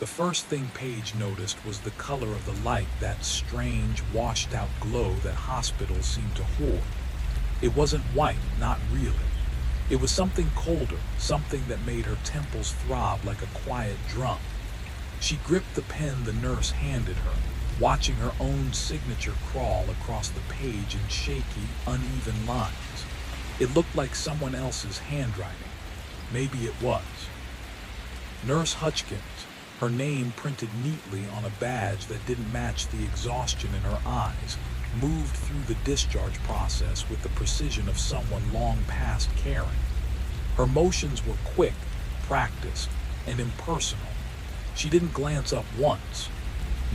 The first thing Paige noticed was the color of the light, that strange, washed-out glow that hospitals seem to hoard. It wasn't white, not really. It was something colder, something that made her temples throb like a quiet drum. She gripped the pen the nurse handed her, watching her own signature crawl across the page in shaky, uneven lines. It looked like someone else's handwriting. Maybe it was. Nurse Hutchins, her name printed neatly on a badge that didn't match the exhaustion in her eyes, moved through the discharge process with the precision of someone long past caring. Her motions were quick, practiced, and impersonal. She didn't glance up once.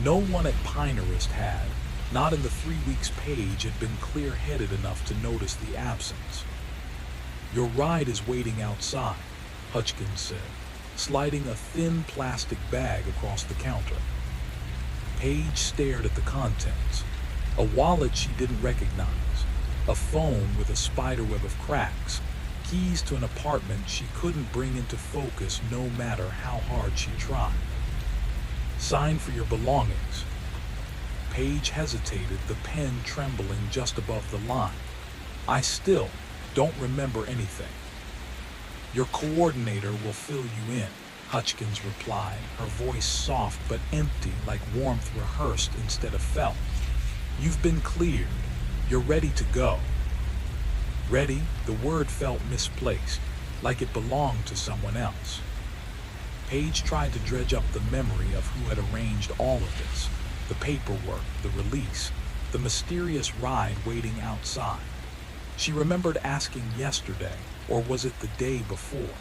No one at Pinehurst had, not in the 3 weeks Paige had been clear-headed enough to notice the absence. "Your ride is waiting outside," Hutchins said, sliding a thin plastic bag across the counter. Paige stared at the contents. A wallet she didn't recognize, a phone with a spiderweb of cracks, keys to an apartment she couldn't bring into focus no matter how hard she tried. "Sign for your belongings." Paige hesitated, the pen trembling just above the line. "I still don't remember anything." "Your coordinator will fill you in," Hutchins replied, her voice soft but empty, like warmth rehearsed instead of felt. "You've been cleared. You're ready to go." Ready? The word felt misplaced, like it belonged to someone else. Paige tried to dredge up the memory of who had arranged all of this, the paperwork, the release, the mysterious ride waiting outside. She remembered asking yesterday, or was it the day before?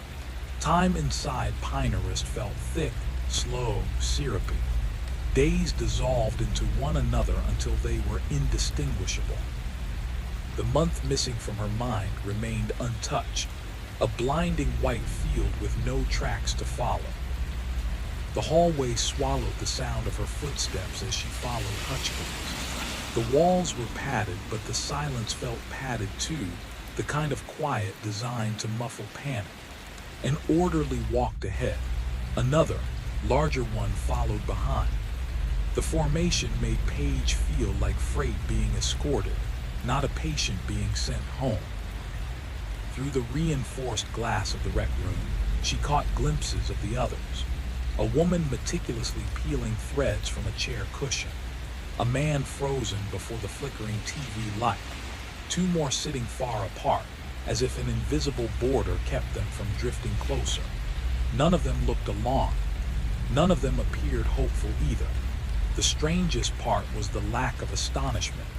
Time inside Pinehurst felt thick, slow, syrupy. Days dissolved into one another until they were indistinguishable. The month missing from her mind remained untouched, a blinding white field with no tracks to follow. The hallway swallowed the sound of her footsteps as she followed Hutchins. The walls were padded, but the silence felt padded too, the kind of quiet designed to muffle panic. An orderly walked ahead. Another, larger one followed behind. The formation made Paige feel like freight being escorted, not a patient being sent home. Through the reinforced glass of the rec room, she caught glimpses of the others. A woman meticulously peeling threads from a chair cushion. A man frozen before the flickering TV light. Two more sitting far apart, as if an invisible border kept them from drifting closer. None of them looked alarmed. None of them appeared hopeful either. The strangest part was the lack of astonishment,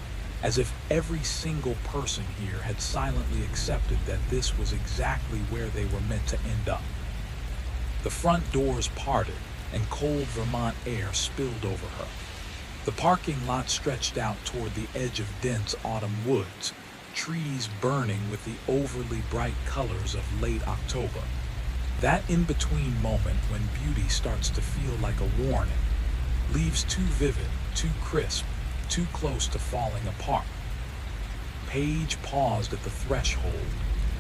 as if every single person here had silently accepted that this was exactly where they were meant to end up. The front doors parted, and cold Vermont air spilled over her. The parking lot stretched out toward the edge of dense autumn woods, trees burning with the overly bright colors of late October. That in-between moment when beauty starts to feel like a warning, leaves too vivid, too crisp, too close to falling apart. Paige paused at the threshold,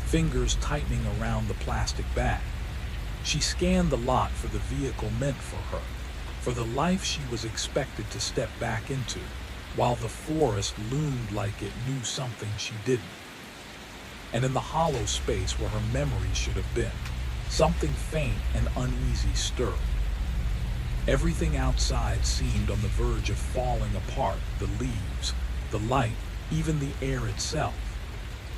fingers tightening around the plastic bag. She scanned the lot for the vehicle meant for her, for the life she was expected to step back into, while the forest loomed like it knew something she didn't. And in the hollow space where her memory should have been, something faint and uneasy stirred. Everything outside seemed on the verge of falling apart, the leaves, the light, even the air itself.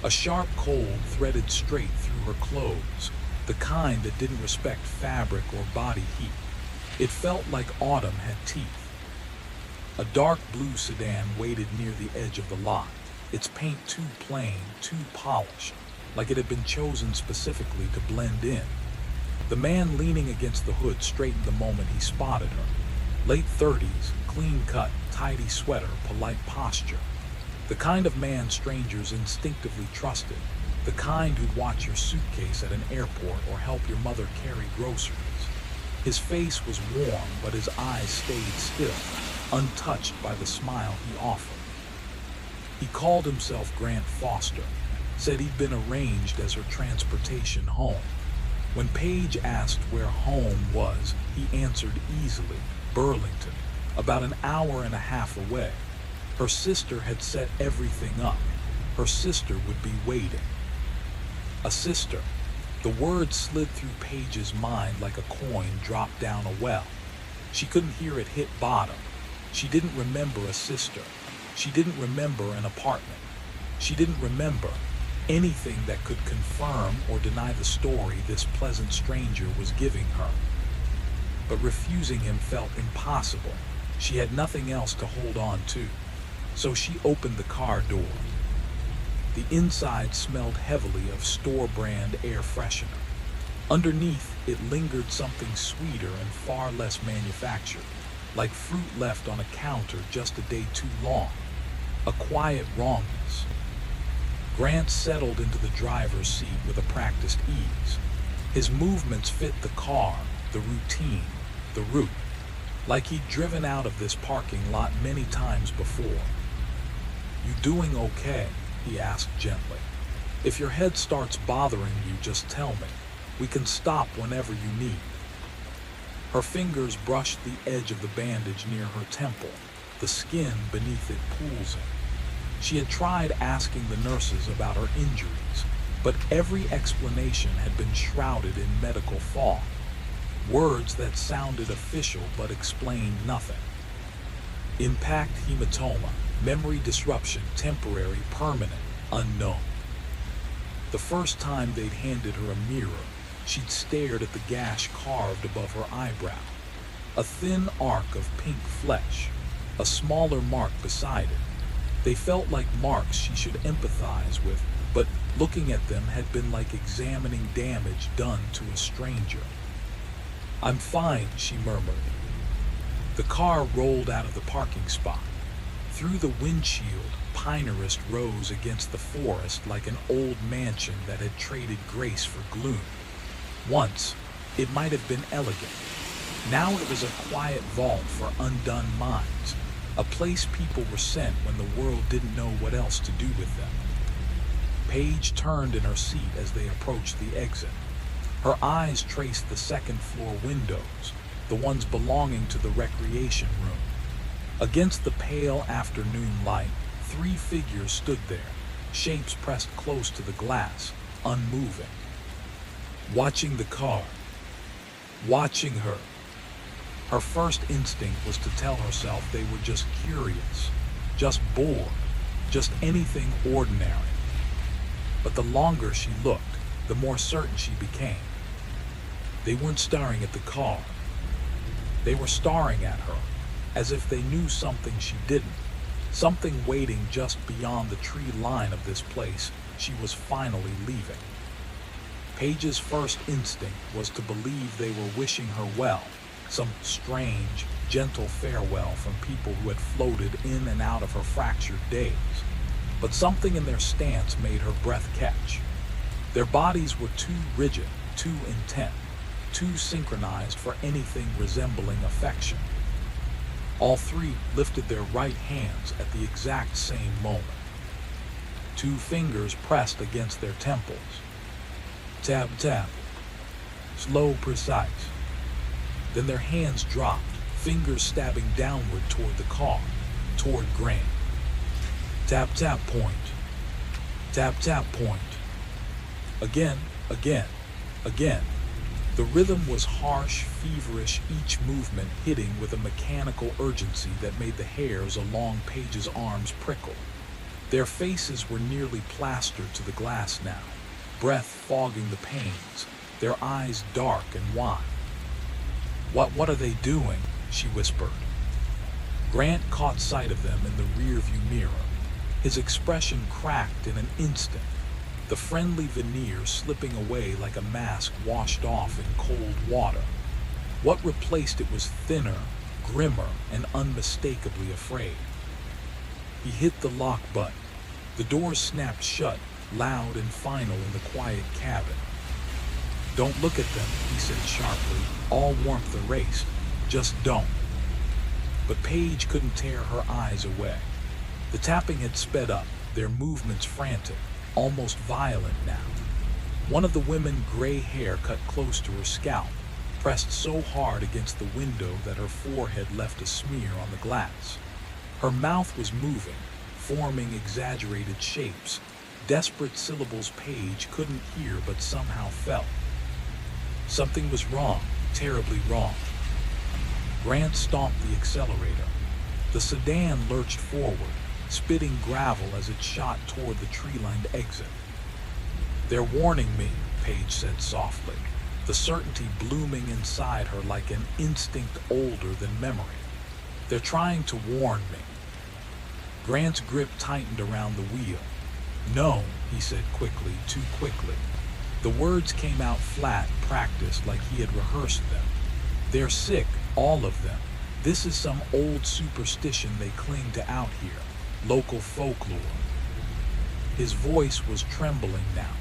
A sharp cold threaded straight through her clothes, the kind that didn't respect fabric or body heat. It felt like autumn had teeth. A dark blue sedan waited near the edge of the lot, its paint too plain, too polished, like it had been chosen specifically to blend in. The man leaning against the hood straightened the moment he spotted her. Late 30s, clean-cut, tidy sweater, polite posture. The kind of man strangers instinctively trusted. The kind who'd watch your suitcase at an airport or help your mother carry groceries. His face was warm, but his eyes stayed still, untouched by the smile he offered. He called himself Grant Foster, said he'd been arranged as her transportation home. When Paige asked where home was, he answered easily, Burlington, about an hour and a half away. Her sister had set everything up. Her sister would be waiting. A sister. The word slid through Paige's mind like a coin dropped down a well. She couldn't hear it hit bottom. She didn't remember a sister. She didn't remember an apartment. She didn't remember anything that could confirm or deny the story this pleasant stranger was giving her. But refusing him felt impossible. She had nothing else to hold on to. So she opened the car door. The inside smelled heavily of store-brand air freshener. Underneath, it lingered something sweeter and far less manufactured, like fruit left on a counter just a day too long. A quiet wrongness. Grant settled into the driver's seat with a practiced ease. His movements fit the car, the routine, the route, like he'd driven out of this parking lot many times before. "You doing okay?" he asked gently. "If your head starts bothering you, just tell me. We can stop whenever you need." Her fingers brushed the edge of the bandage near her temple, the skin beneath it pulsing. She had tried asking the nurses about her injuries, but every explanation had been shrouded in medical fog. Words that sounded official but explained nothing. Impact hematoma, memory disruption, temporary, permanent, unknown. The first time they'd handed her a mirror, she'd stared at the gash carved above her eyebrow. A thin arc of pink flesh, a smaller mark beside it. They felt like marks she should empathize with, but looking at them had been like examining damage done to a stranger. "I'm fine," she murmured. The car rolled out of the parking spot. Through the windshield, Pinerist rose against the forest like an old mansion that had traded grace for gloom. Once, it might have been elegant. Now it was a quiet vault for undone minds, a place people were sent when the world didn't know what else to do with them. Paige turned in her seat as they approached the exit. Her eyes traced the second-floor windows, the ones belonging to the recreation room. Against the pale afternoon light, 3 figures stood there, shapes pressed close to the glass, unmoving. Watching the car. Watching her. Her first instinct was to tell herself they were just curious, just bored, just anything ordinary. But the longer she looked, the more certain she became. They weren't staring at the car. They were staring at her, as if they knew something she didn't, something waiting just beyond the tree line of this place she was finally leaving. Paige's first instinct was to believe they were wishing her well, some strange, gentle farewell from people who had floated in and out of her fractured days. But something in their stance made her breath catch. Their bodies were too rigid, too intent, too synchronized for anything resembling affection. All 3 lifted their right hands at the exact same moment. 2 fingers pressed against their temples. Tap, tap. Slow, precise. Then their hands dropped, fingers stabbing downward toward the car, toward Grant. Tap, tap, point. Tap, tap, point. Again, again, again. The rhythm was harsh, feverish, each movement hitting with a mechanical urgency that made the hairs along Paige's arms prickle. Their faces were nearly plastered to the glass now, breath fogging the panes, their eyes dark and wide. What are they doing?" she whispered. Grant caught sight of them in the rearview mirror. His expression cracked in an instant, the friendly veneer slipping away like a mask washed off in cold water. What replaced it was thinner, grimmer, and unmistakably afraid. He hit the lock button. The door snapped shut, loud and final in the quiet cabin. "Don't look at them," he said sharply, all warmth erased. "Just don't." But Paige couldn't tear her eyes away. The tapping had sped up, their movements frantic, almost violent now. One of the women, gray hair cut close to her scalp, pressed so hard against the window that her forehead left a smear on the glass. Her mouth was moving, forming exaggerated shapes, desperate syllables Paige couldn't hear but somehow felt. Something was wrong, terribly wrong. Grant stomped the accelerator. The sedan lurched forward, spitting gravel as it shot toward the tree-lined exit. "They're warning me," Paige said softly, the certainty blooming inside her like an instinct older than memory. "They're trying to warn me." Grant's grip tightened around the wheel. "No," he said quickly, too quickly. The words came out flat, practiced like he had rehearsed them. "They're sick, all of them. This is some old superstition they cling to out here, local folklore." His voice was trembling now,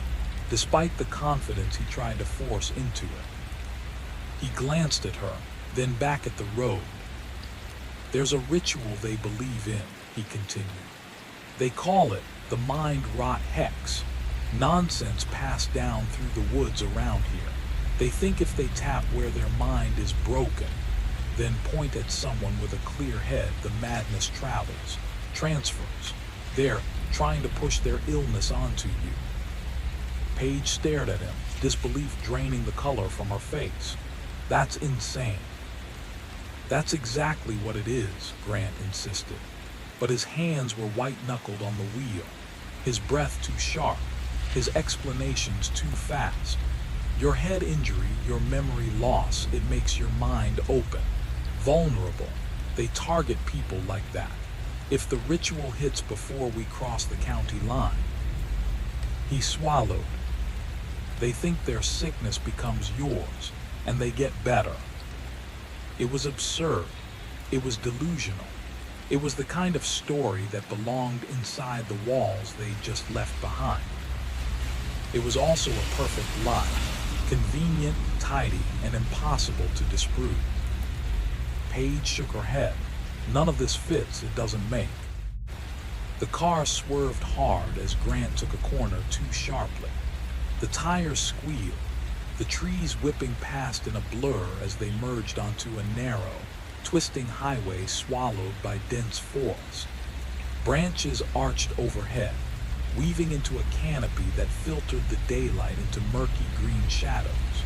despite the confidence he tried to force into it. He glanced at her, then back at the road. "There's a ritual they believe in," he continued. "They call it the mind-rot hex. Nonsense passed down through the woods around here. They think if they tap where their mind is broken, then point at someone with a clear head, the madness travels, transfers. They're trying to push their illness onto you." Paige stared at him, disbelief draining the color from her face. "That's insane." "That's exactly what it is," Grant insisted. But his hands were white-knuckled on the wheel, his breath too sharp, his explanations too fast. "Your head injury, your memory loss, it makes your mind open, vulnerable. They target people like that. If the ritual hits before we cross the county line." He swallowed. "They think their sickness becomes yours, and they get better." It was absurd. It was delusional. It was the kind of story that belonged inside the walls they'd just left behind. It was also a perfect lie, convenient, tidy, and impossible to disprove. Paige shook her head. "None of this fits, it doesn't make." The car swerved hard as Grant took a corner too sharply. The tires squealed, the trees whipping past in a blur as they merged onto a narrow, twisting highway swallowed by dense forest. Branches arched overhead, weaving into a canopy that filtered the daylight into murky green shadows.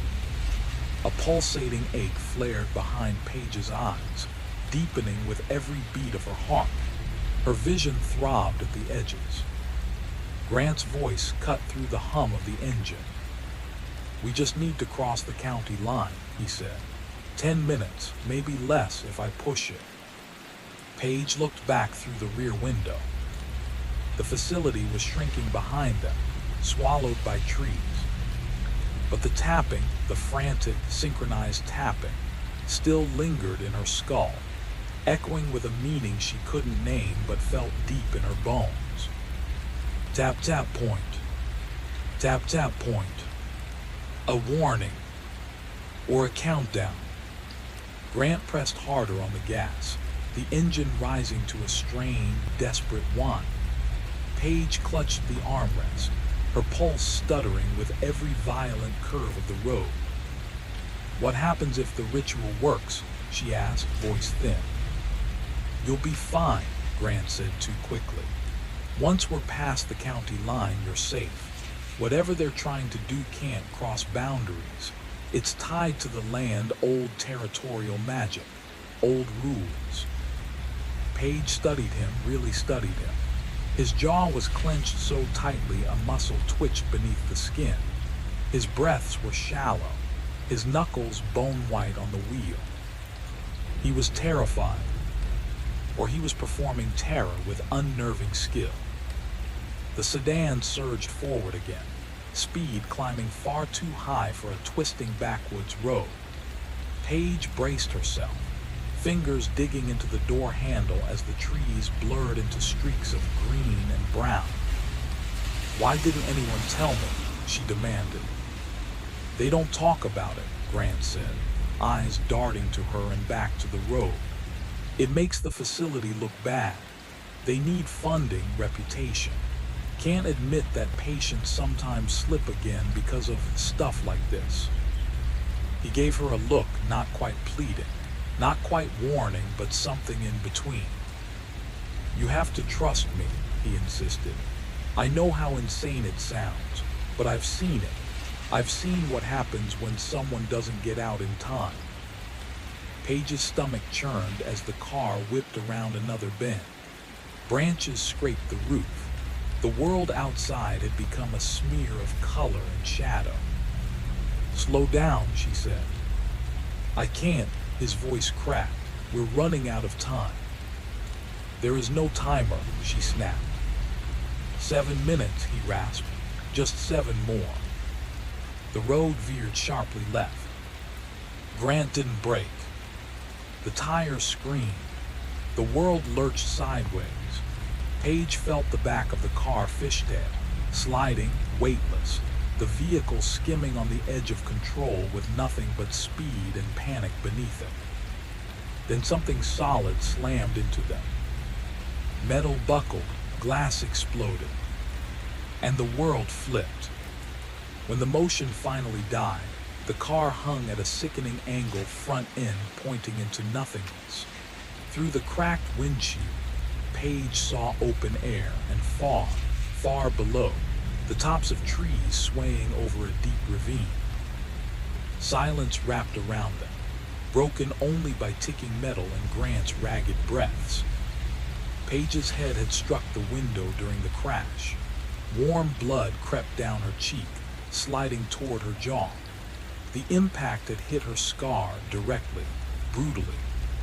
A pulsating ache flared behind Paige's eyes, deepening with every beat of her heart. Her vision throbbed at the edges. Grant's voice cut through the hum of the engine. "We just need to cross the county line," he said. 10 minutes, maybe less if I push it." Paige looked back through the rear window. The facility was shrinking behind them, swallowed by trees. But the tapping, the frantic, synchronized tapping, still lingered in her skull, echoing with a meaning she couldn't name but felt deep in her bones. Tap, tap, point. Tap, tap, point. A warning. Or a countdown. Grant pressed harder on the gas, the engine rising to a strained, desperate whine. Paige clutched the armrest, her pulse stuttering with every violent curve of the road. "What happens if the ritual works?" she asked, voice thin. "You'll be fine," Grant said too quickly. "Once we're past the county line, you're safe. Whatever they're trying to do can't cross boundaries. It's tied to the land, old territorial magic, old rules." Paige studied him, really studied him. His jaw was clenched so tightly a muscle twitched beneath the skin. His breaths were shallow, his knuckles bone white on the wheel. He was terrified, or he was performing terror with unnerving skill. The sedan surged forward again, speed climbing far too high for a twisting backwoods road. Paige braced herself, fingers digging into the door handle as the trees blurred into streaks of green and brown. "Why didn't anyone tell me?" she demanded. "They don't talk about it," Grant said, eyes darting to her and back to the road. "It makes the facility look bad. They need funding, reputation. can't admit that patients sometimes slip again because of stuff like this." He gave her a look, not quite pleading, not quite warning, but something in between. "You have to trust me," he insisted. "I know how insane it sounds, but I've seen it. I've seen what happens when someone doesn't get out in time." Paige's stomach churned as the car whipped around another bend. Branches scraped the roof. The world outside had become a smear of color and shadow. "Slow down," she said. "I can't," his voice cracked. "We're running out of time." "There is no timer," she snapped. 7 minutes, he rasped. "Just 7 more." The road veered sharply left. Grant didn't brake. The tires screamed. The world lurched sideways. Paige felt the back of the car fishtail, sliding, weightless, the vehicle skimming on the edge of control with nothing but speed and panic beneath it. Then something solid slammed into them. Metal buckled, glass exploded, and the world flipped. When the motion finally died, the car hung at a sickening angle, front end pointing into nothingness. Through the cracked windshield, Paige saw open air and fog, far below, the tops of trees swaying over a deep ravine. Silence wrapped around them, broken only by ticking metal and Grant's ragged breaths. Paige's head had struck the window during the crash. Warm blood crept down her cheek, sliding toward her jaw. The impact had hit her scar directly, brutally,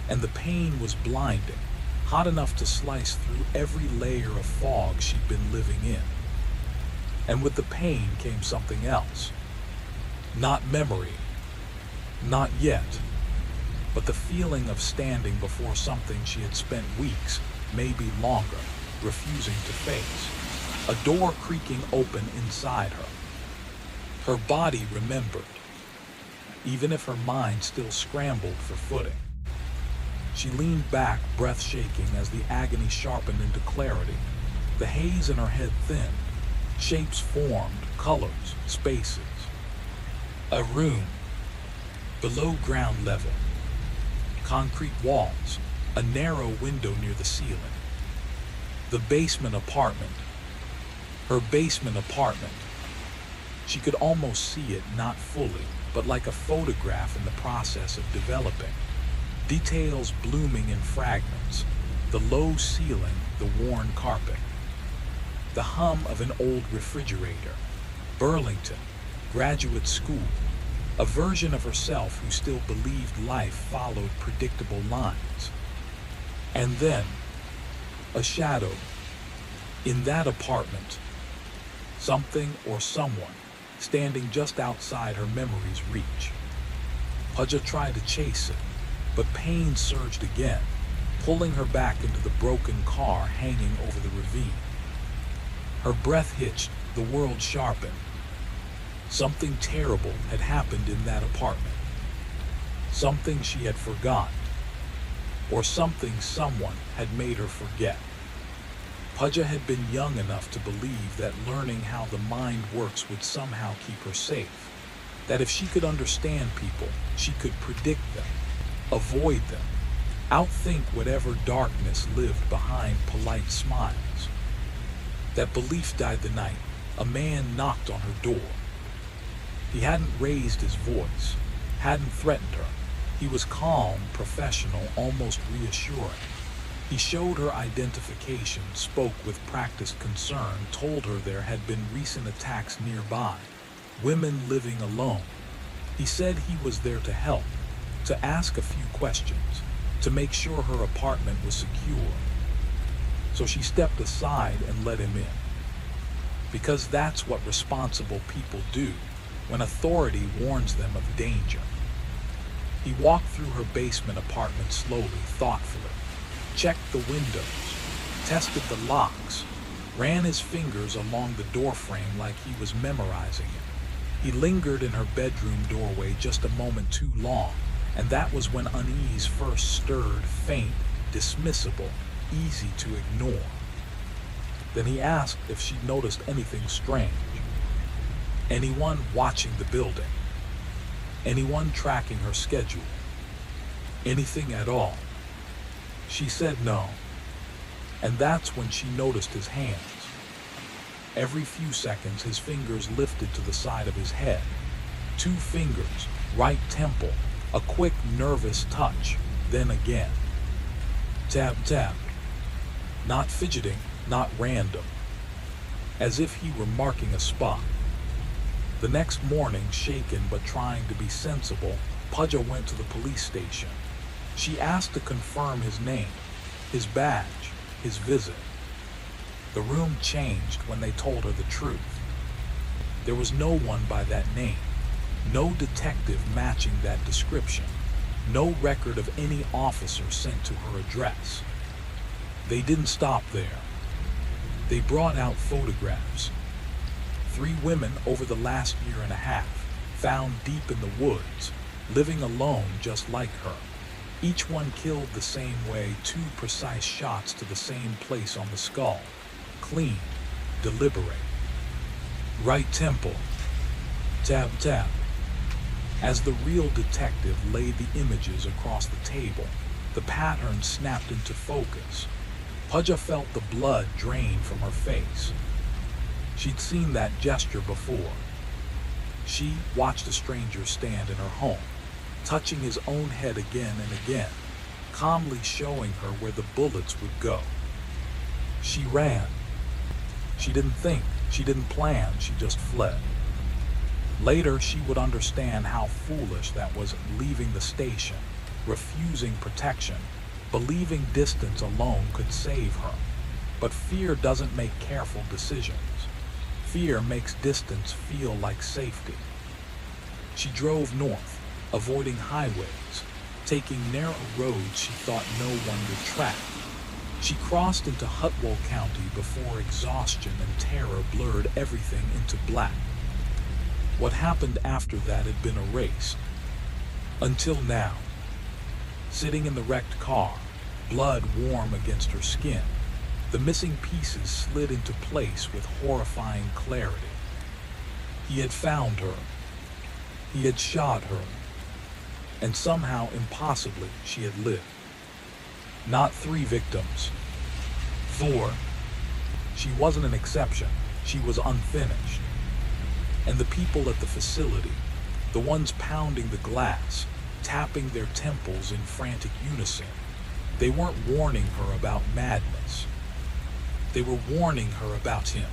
and the pain was blinding, hot enough to slice through every layer of fog she'd been living in. And with the pain came something else. Not memory, not yet, but the feeling of standing before something she had spent weeks, maybe longer, refusing to face. A door creaking open inside her. Her body remembered, even if her mind still scrambled for footing. She leaned back, breath shaking as the agony sharpened into clarity. The haze in her head thinned. Shapes formed, colors, spaces. A room. Below ground level. Concrete walls. A narrow window near the ceiling. The basement apartment. Her basement apartment. She could almost see it, not fully, but like a photograph in the process of developing. Details blooming in fragments. The low ceiling, the worn carpet. The hum of an old refrigerator. Burlington, graduate school. A version of herself who still believed life followed predictable lines. And then, a shadow. In that apartment. Something or someone standing just outside her memory's reach. Pudja tried to chase it, but pain surged again, pulling her back into the broken car hanging over the ravine. Her breath hitched, the world sharpened. Something terrible had happened in that apartment. Something she had forgotten. Or something someone had made her forget. Pudja had been young enough to believe that learning how the mind works would somehow keep her safe. That if she could understand people, she could predict them, avoid them, outthink whatever darkness lived behind polite smiles. That belief died the night a man knocked on her door. He hadn't raised his voice, hadn't threatened her. He was calm, professional, almost reassuring. He showed her identification, spoke with practiced concern, told her there had been recent attacks nearby, women living alone. He said he was there to help, to ask a few questions, to make sure her apartment was secure. So she stepped aside and let him in. Because that's what responsible people do when authority warns them of danger. He walked through her basement apartment slowly, thoughtfully. Checked the windows, tested the locks, ran his fingers along the doorframe like he was memorizing it. He lingered in her bedroom doorway just a moment too long, and that was when unease first stirred, faint, dismissible, easy to ignore. Then he asked if she'd noticed anything strange. Anyone watching the building? Anyone tracking her schedule? Anything at all? She said no. And that's when she noticed his hands. Every few seconds, his fingers lifted to the side of his head. 2 fingers, right temple, a quick, nervous touch, then again. Tap, tap. Not fidgeting, not random. As if he were marking a spot. The next morning, shaken but trying to be sensible, Pudja went to the police station. She asked to confirm his name, his badge, his visit. The room changed when they told her the truth. There was no one by that name, no detective matching that description, no record of any officer sent to her address. They didn't stop there. They brought out photographs. 3 women over the last year and a half, found deep in the woods, living alone just like her. Each one killed the same way, 2 precise shots to the same place on the skull. Clean, deliberate. Right temple. Tab, tab. As the real detective laid the images across the table, the pattern snapped into focus. Pudja felt the blood drain from her face. She'd seen that gesture before. She watched a stranger stand in her home, touching his own head again and again, calmly showing her where the bullets would go. She ran. She didn't think, she didn't plan, she just fled. Later, she would understand how foolish that was, leaving the station, refusing protection, believing distance alone could save her. But fear doesn't make careful decisions. Fear makes distance feel like safety. She drove north, avoiding highways, taking narrow roads she thought no one would track. She crossed into Hutwell County before exhaustion and terror blurred everything into black. What happened after that had been erased. Until now. Sitting in the wrecked car, blood warm against her skin, the missing pieces slid into place with horrifying clarity. He had found her. He had shot her. And somehow, impossibly, she had lived. Not 3 victims. 4. She wasn't an exception. She was unfinished. And the people at the facility, the ones pounding the glass, tapping their temples in frantic unison, they weren't warning her about madness. They were warning her about him.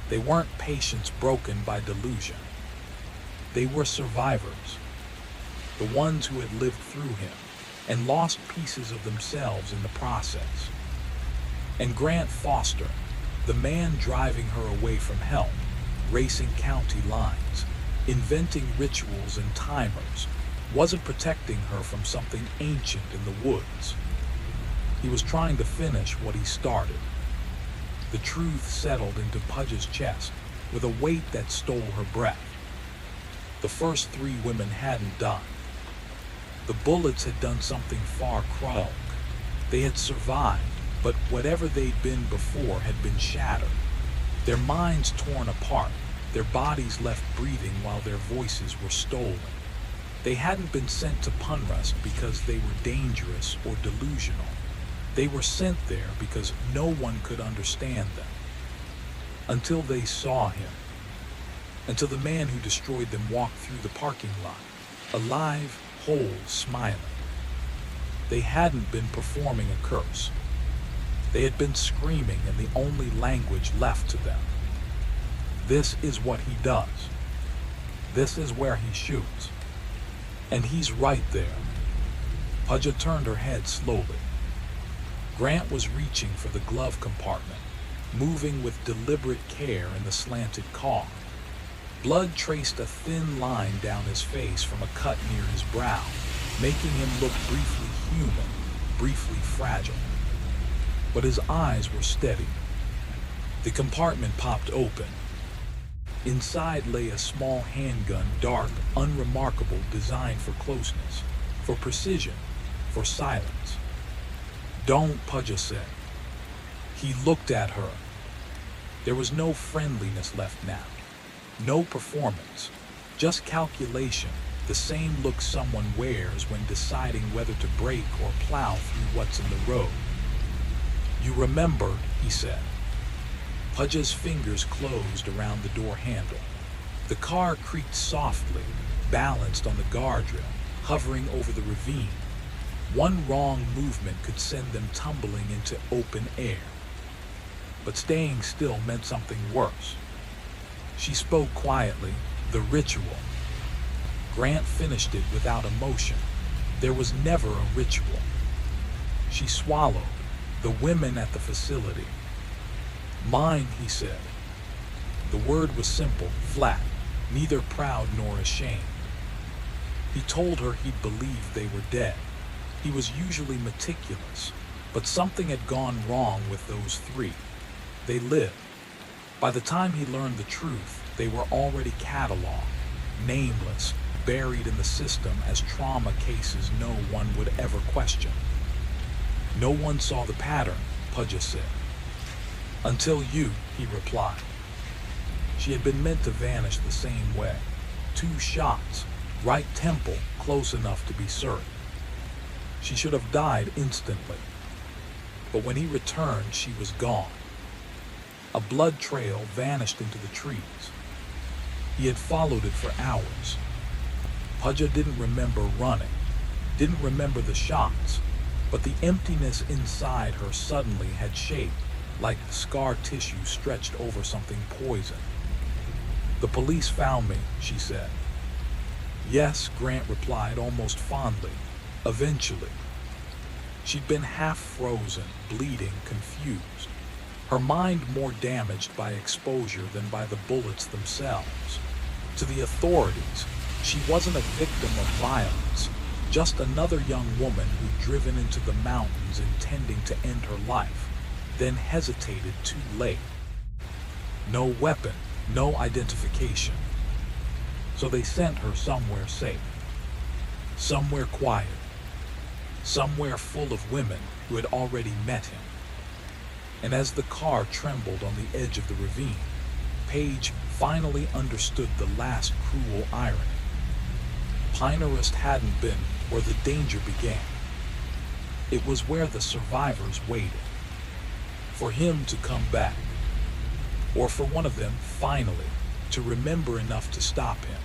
They weren't patients broken by delusion. They were survivors. The ones who had lived through him and lost pieces of themselves in the process. And Grant Foster, the man driving her away from help, racing county lines, inventing rituals and timers, wasn't protecting her from something ancient in the woods. He was trying to finish what he started. The truth settled into Pudge's chest with a weight that stole her breath. The first 3 women hadn't died. The bullets had done something far cruel. They had survived, but whatever they'd been before had been shattered. Their minds torn apart, their bodies left breathing while their voices were stolen. They hadn't been sent to Punrust because they were dangerous or delusional. They were sent there because no one could understand them. Until they saw him. Until the man who destroyed them walked through the parking lot, alive, whole, smiling. They hadn't been performing a curse. They had been screaming in the only language left to them. This is what he does. This is where he shoots. And he's right there. Pudja turned her head slowly. Grant was reaching for the glove compartment, moving with deliberate care in the slanted car. Blood traced a thin line down his face from a cut near his brow, making him look briefly human, briefly fragile. But his eyes were steady. The compartment popped open. Inside lay a small handgun, dark, unremarkable, designed for closeness, for precision, for silence. "Don't," Pudja said. He looked at her. There was no friendliness left now. No performance. Just calculation, the same look someone wears when deciding whether to brake or plow through what's in the road. "You remember," he said. Pudge's fingers closed around the door handle. The car creaked softly, balanced on the guardrail, hovering over the ravine. One wrong movement could send them tumbling into open air. But staying still meant something worse. She spoke quietly, the ritual. Grant finished it without emotion. There was never a ritual. She swallowed. The women at the facility. "Mine," he said. The word was simple, flat, neither proud nor ashamed. He told her he'd believed they were dead. He was usually meticulous, but something had gone wrong with those three. They lived. By the time he learned the truth, they were already cataloged, nameless, buried in the system as trauma cases no one would ever question. "No one saw the pattern," Pudge said. "Until you," he replied. She had been meant to vanish the same way. 2 shots, right temple, close enough to be certain. She should have died instantly. But when he returned, she was gone. A blood trail vanished into the trees. He had followed it for hours. Pudge didn't remember running, didn't remember the shots, but the emptiness inside her suddenly had shape, like scar tissue stretched over something poison. "The police found me," she said. "Yes," Grant replied almost fondly. "Eventually." She'd been half frozen, bleeding, confused. Her mind more damaged by exposure than by the bullets themselves. To the authorities, she wasn't a victim of violence, just another young woman who'd driven into the mountains intending to end her life, then hesitated too late. No weapon, no identification. So they sent her somewhere safe, somewhere quiet, somewhere full of women who had already met him. And as the car trembled on the edge of the ravine, Paige finally understood the last cruel irony. Pinehurst hadn't been where the danger began. It was where the survivors waited. For him to come back. Or for one of them, finally, to remember enough to stop him.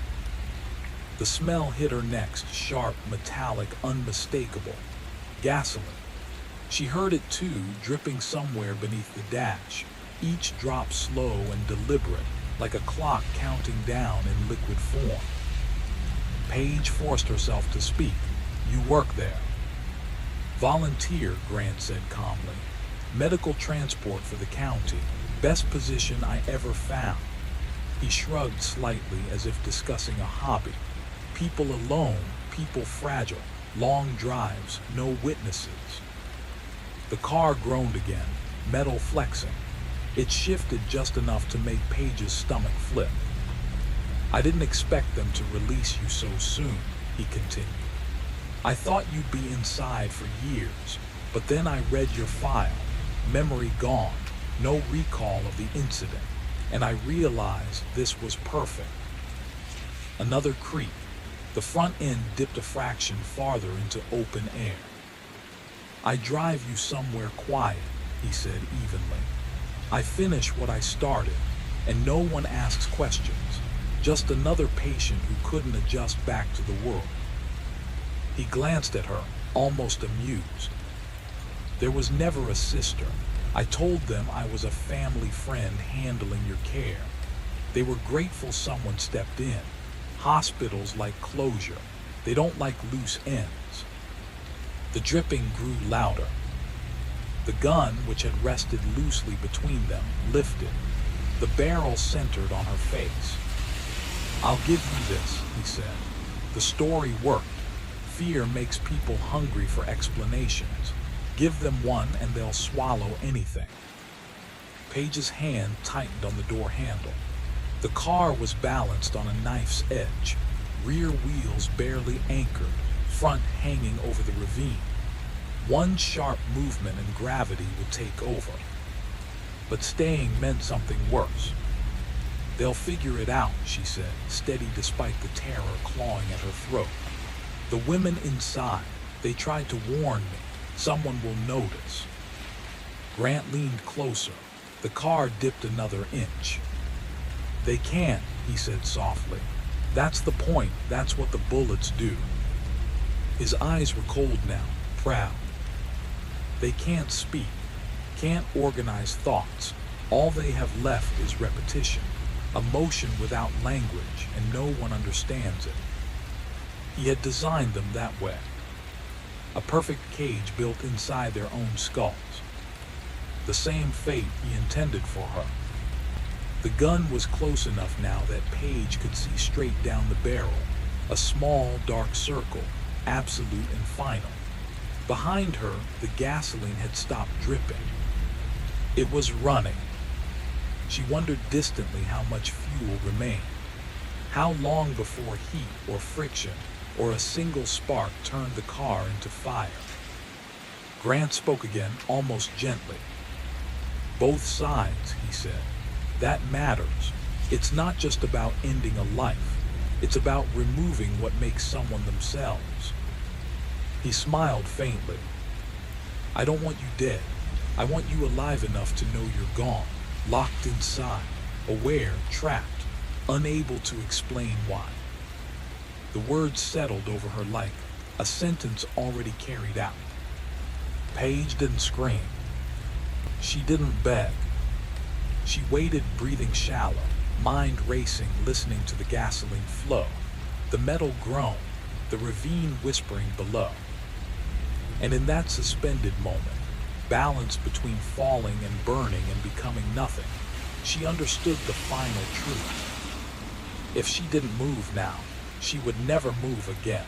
The smell hit her next, sharp, metallic, unmistakable. Gasoline. She heard it too, dripping somewhere beneath the dash, each drop slow and deliberate, like a clock counting down in liquid form. Paige forced herself to speak. "You work there." "Volunteer," Grant said calmly. "Medical transport for the county. Best position I ever found." He shrugged slightly as if discussing a hobby. People alone, people fragile, long drives, no witnesses. The car groaned again, metal flexing. It shifted just enough to make Paige's stomach flip. "I didn't expect them to release you so soon," he continued. "I thought you'd be inside for years, but then I read your file, memory gone, no recall of the incident, and I realized this was perfect." Another creak. The front end dipped a fraction farther into open air. "I drive you somewhere quiet," he said evenly. "I finish what I started, and no one asks questions. Just another patient who couldn't adjust back to the world." He glanced at her, almost amused. "There was never a sister. I told them I was a family friend handling your care. They were grateful someone stepped in. Hospitals like closure. They don't like loose ends." The dripping grew louder. The gun, which had rested loosely between them, lifted. The barrel centered on her face. "I'll give you this," he said. "The story worked. Fear makes people hungry for explanations. Give them one and they'll swallow anything." Paige's hand tightened on the door handle. The car was balanced on a knife's edge, rear wheels barely anchored, front hanging over the ravine. One sharp movement and gravity would take over. but staying meant something worse. "They'll figure it out," she said, steady despite the terror clawing at her throat. "The women inside, they tried to warn me. Someone will notice." Grant leaned closer. The car dipped another inch. "They can't," he said softly. "That's the point. That's what the bullets do." His eyes were cold now, proud. "They can't speak, can't organize thoughts. All they have left is repetition, emotion without language, and no one understands it." He had designed them that way. A perfect cage built inside their own skulls. The same fate he intended for her. The gun was close enough now that Paige could see straight down the barrel, a small, dark circle, absolute and final. Behind her, the gasoline had stopped dripping. It was running. She wondered distantly how much fuel remained. How long before heat or friction or a single spark turned the car into fire? Grant spoke again, almost gently. "Both sides," he said. "That matters. It's not just about ending a life. It's about removing what makes someone themselves." He smiled faintly. "I don't want you dead. I want you alive enough to know you're gone, locked inside, aware, trapped, unable to explain why." The words settled over her like a sentence already carried out. Paige didn't scream. She didn't beg. She waited, breathing shallow, mind racing, listening to the gasoline flow, the metal groan, the ravine whispering below. And in that suspended moment, balance between falling and burning and becoming nothing, she understood the final truth. If she didn't move now, she would never move again.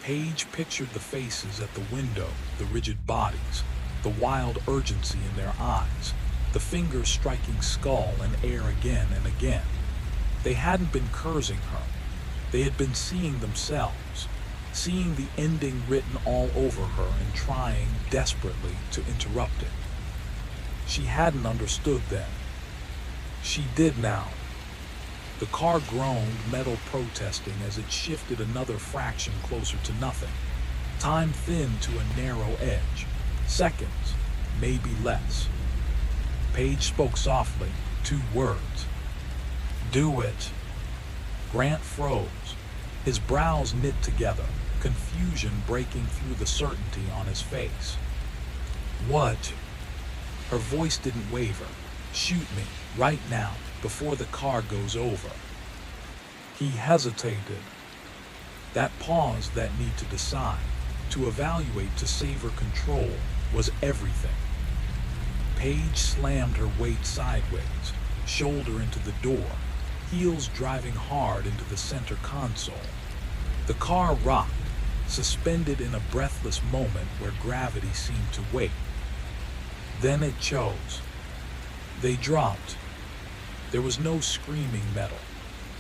Paige pictured the faces at the window, the rigid bodies, the wild urgency in their eyes, the fingers striking skull and air again and again. They hadn't been cursing her. They had been seeing themselves, seeing the ending written all over her and trying desperately to interrupt it. She hadn't understood then. She did now. The car groaned, metal protesting as it shifted another fraction closer to nothing. Time thinned to a narrow edge. Seconds, maybe less. Paige spoke softly, 2 words. "Do it." Grant froze, his brows knit together, confusion breaking through the certainty on his face. "What?" Her voice didn't waver. "Shoot me, right now, before the car goes over." He hesitated. That pause, that need to decide, to evaluate, to savor control, was everything. Paige slammed her weight sideways, shoulder into the door, heels driving hard into the center console. The car rocked, suspended in a breathless moment where gravity seemed to wait. Then it chose. They dropped. There was no screaming metal,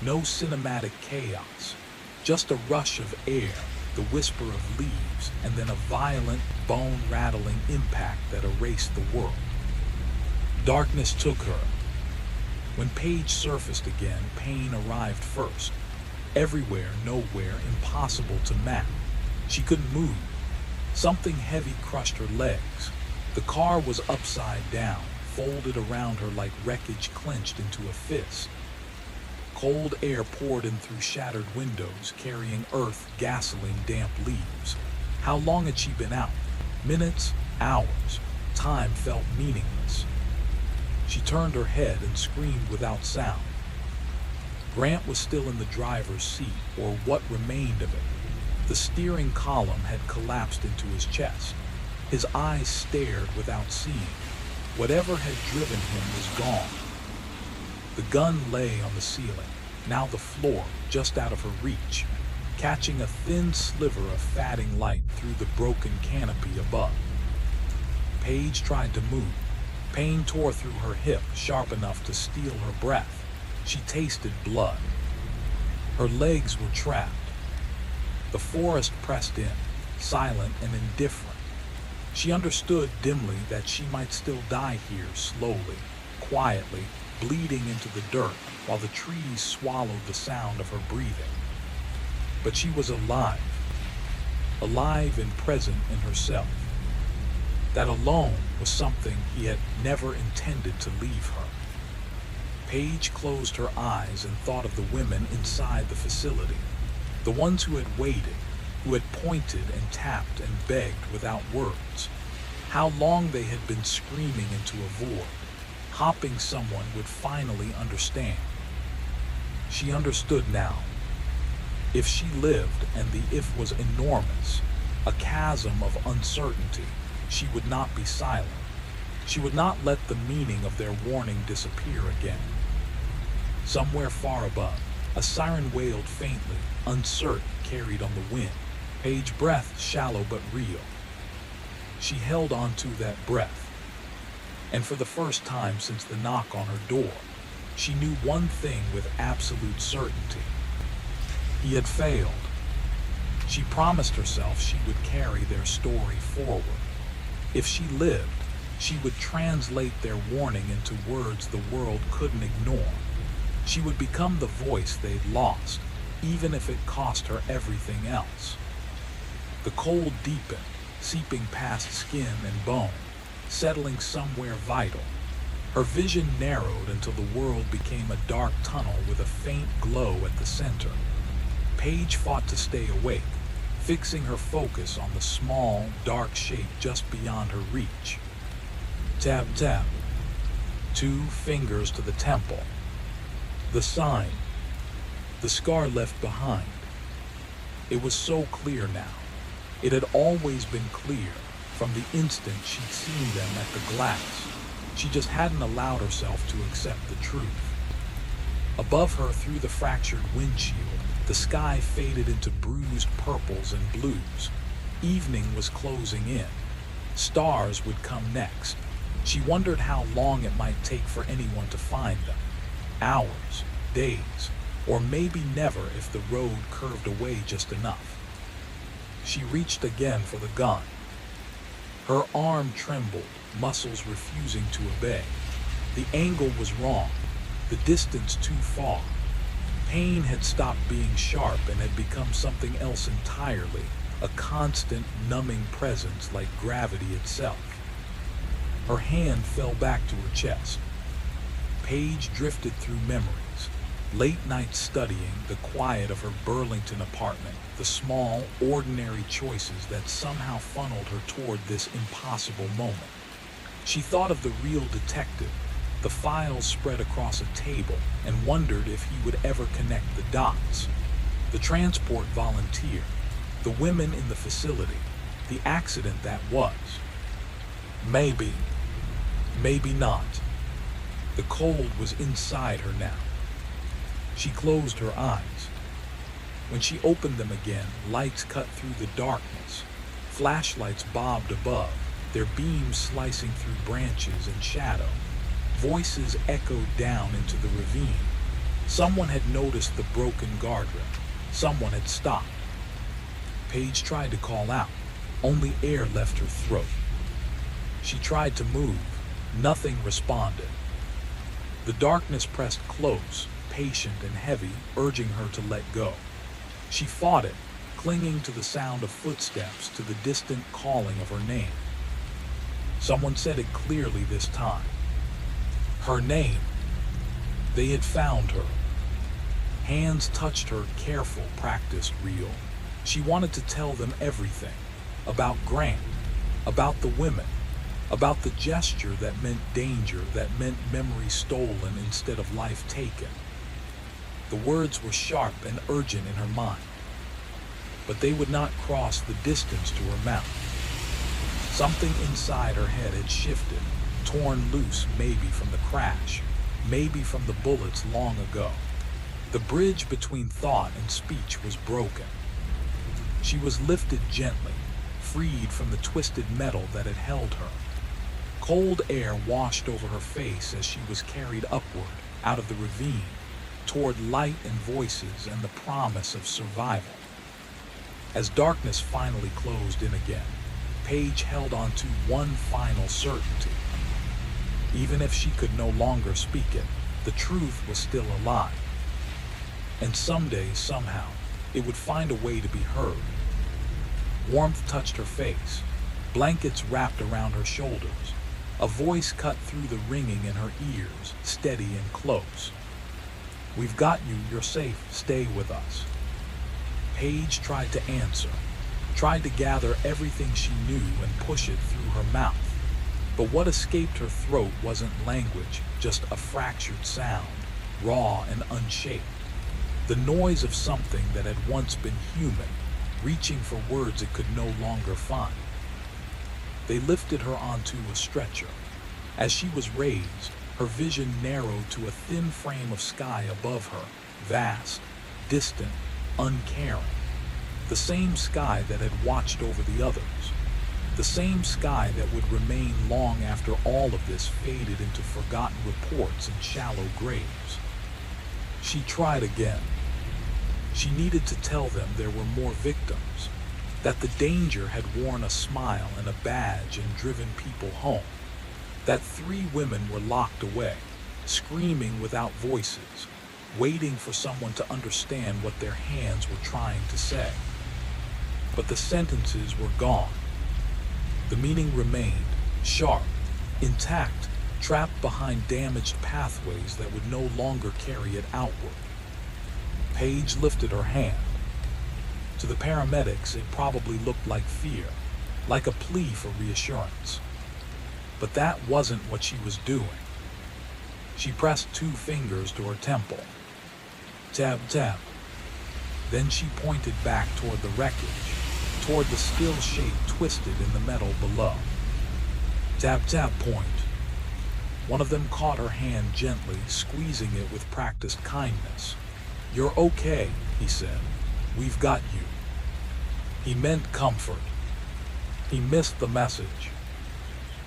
no cinematic chaos, just a rush of air, the whisper of leaves, and then a violent, bone-rattling impact that erased the world. Darkness took her. When Paige surfaced again, pain arrived first. Everywhere, nowhere, impossible to map. She couldn't move. Something heavy crushed her legs. The car was upside down, folded around her like wreckage clenched into a fist. Cold air poured in through shattered windows, carrying earth, gasoline, damp leaves. How long had she been out? Minutes? Hours? Time felt meaningless. She turned her head and screamed without sound. Grant was still in the driver's seat, or what remained of it. The steering column had collapsed into his chest. His eyes stared without seeing. Whatever had driven him was gone. The gun lay on the ceiling, now the floor, just out of her reach, catching a thin sliver of fatting light through the broken canopy above. Paige tried to move. Pain tore through her hip, sharp enough to steal her breath. She tasted blood. Her legs were trapped. The forest pressed in, silent and indifferent. She understood dimly that she might still die here slowly, quietly, bleeding into the dirt while the trees swallowed the sound of her breathing. But she was alive, alive and present in herself. That alone was something he had never intended to leave her. Paige closed her eyes and thought of the women inside the facility, the ones who had waited, who had pointed and tapped and begged without words. How long they had been screaming into a void, hoping someone would finally understand. She understood now. If she lived and the if was enormous, a chasm of uncertainty, she would not be silent. She would not let the meaning of their warning disappear again. Somewhere far above, a siren wailed faintly, uncertain, carried on the wind. Paige's breath shallow but real. She held on to that breath. And for the first time since the knock on her door, she knew one thing with absolute certainty. He had failed. She promised herself she would carry their story forward. If she lived, she would translate their warning into words the world couldn't ignore. She would become the voice they'd lost, even if it cost her everything else. The cold deepened, seeping past skin and bone, settling somewhere vital. Her vision narrowed until the world became a dark tunnel with a faint glow at the center. Paige fought to stay awake, fixing her focus on the small, dark shape just beyond her reach. Tap, tap. 2 fingers to the temple. The sign. The scar left behind. It was so clear now. It had always been clear, from the instant she'd seen them at the glass. She just hadn't allowed herself to accept the truth. Above her, through the fractured windshield, the sky faded into bruised purples and blues. Evening was closing in. Stars would come next. She wondered how long it might take for anyone to find them. Hours, days, or maybe never if the road curved away just enough. She reached again for the gun. Her arm trembled, muscles refusing to obey. The angle was wrong, the distance too far. Pain had stopped being sharp and had become something else entirely, a constant, numbing presence like gravity itself. Her hand fell back to her chest. Paige drifted through memories. Late nights studying, the quiet of her Burlington apartment, the small, ordinary choices that somehow funneled her toward this impossible moment. She thought of the real detective, the files spread across a table, and wondered if he would ever connect the dots. The transport volunteer, the women in the facility, the accident that was. Maybe, maybe not. The cold was inside her now. She closed her eyes. When she opened them again, lights cut through the darkness. Flashlights bobbed above, their beams slicing through branches and shadow. Voices echoed down into the ravine. Someone had noticed the broken guardrail. Someone had stopped. Paige tried to call out. Only air left her throat. She tried to move. Nothing responded. The darkness pressed close, patient and heavy, urging her to let go. She fought it, clinging to the sound of footsteps, to the distant calling of her name. Someone said it clearly this time. Her name. They had found her. Hands touched her, careful, practiced, real. She wanted to tell them everything. About Grant. About the women. About the gesture that meant danger, that meant memory stolen instead of life taken. The words were sharp and urgent in her mind. But they would not cross the distance to her mouth. Something inside her head had shifted, torn loose maybe from the crash, maybe from the bullets long ago. The bridge between thought and speech was broken. She was lifted gently, freed from the twisted metal that had held her. Cold air washed over her face as she was carried upward, out of the ravine, toward light and voices and the promise of survival. As darkness finally closed in again, Paige held on to one final certainty. Even if she could no longer speak it, the truth was still alive. And someday, somehow, it would find a way to be heard. Warmth touched her face, blankets wrapped around her shoulders. A voice cut through the ringing in her ears, steady and close. "We've got you, you're safe, stay with us." Paige tried to answer, tried to gather everything she knew and push it through her mouth. But what escaped her throat wasn't language, just a fractured sound, raw and unshaped. The noise of something that had once been human, reaching for words it could no longer find. They lifted her onto a stretcher. As she was raised, her vision narrowed to a thin frame of sky above her, vast, distant, uncaring. The same sky that had watched over the others. The same sky that would remain long after all of this faded into forgotten reports and shallow graves. She tried again. She needed to tell them there were more victims, that the danger had worn a smile and a badge and driven people home, that 3 women were locked away, screaming without voices, waiting for someone to understand what their hands were trying to say. But the sentences were gone. The meaning remained, sharp, intact, trapped behind damaged pathways that would no longer carry it outward. Paige lifted her hand. To the paramedics, it probably looked like fear, like a plea for reassurance. But that wasn't what she was doing. She pressed 2 fingers to her temple. Tap, tap. Then she pointed back toward the wreckage, toward the still shape twisted in the metal below. Tap, tap, point. One of them caught her hand gently, squeezing it with practiced kindness. "You're okay," he said. "We've got you." He meant comfort. He missed the message.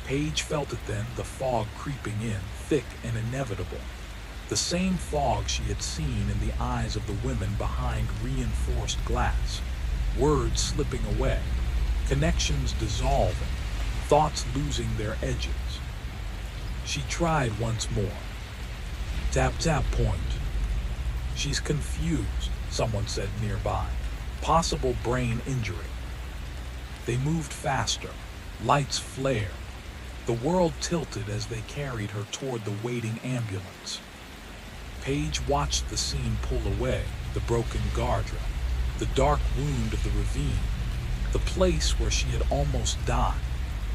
Paige felt it then, the fog creeping in, thick and inevitable. The same fog she had seen in the eyes of the women behind reinforced glass. Words slipping away, connections dissolving, thoughts losing their edges. She tried once more. Tap, tap, point. "She's confused," someone said nearby. "Possible brain injury." They moved faster. Lights flared. The world tilted as they carried her toward the waiting ambulance. Paige watched the scene pull away, the broken guardrail, the dark wound of the ravine, the place where she had almost died,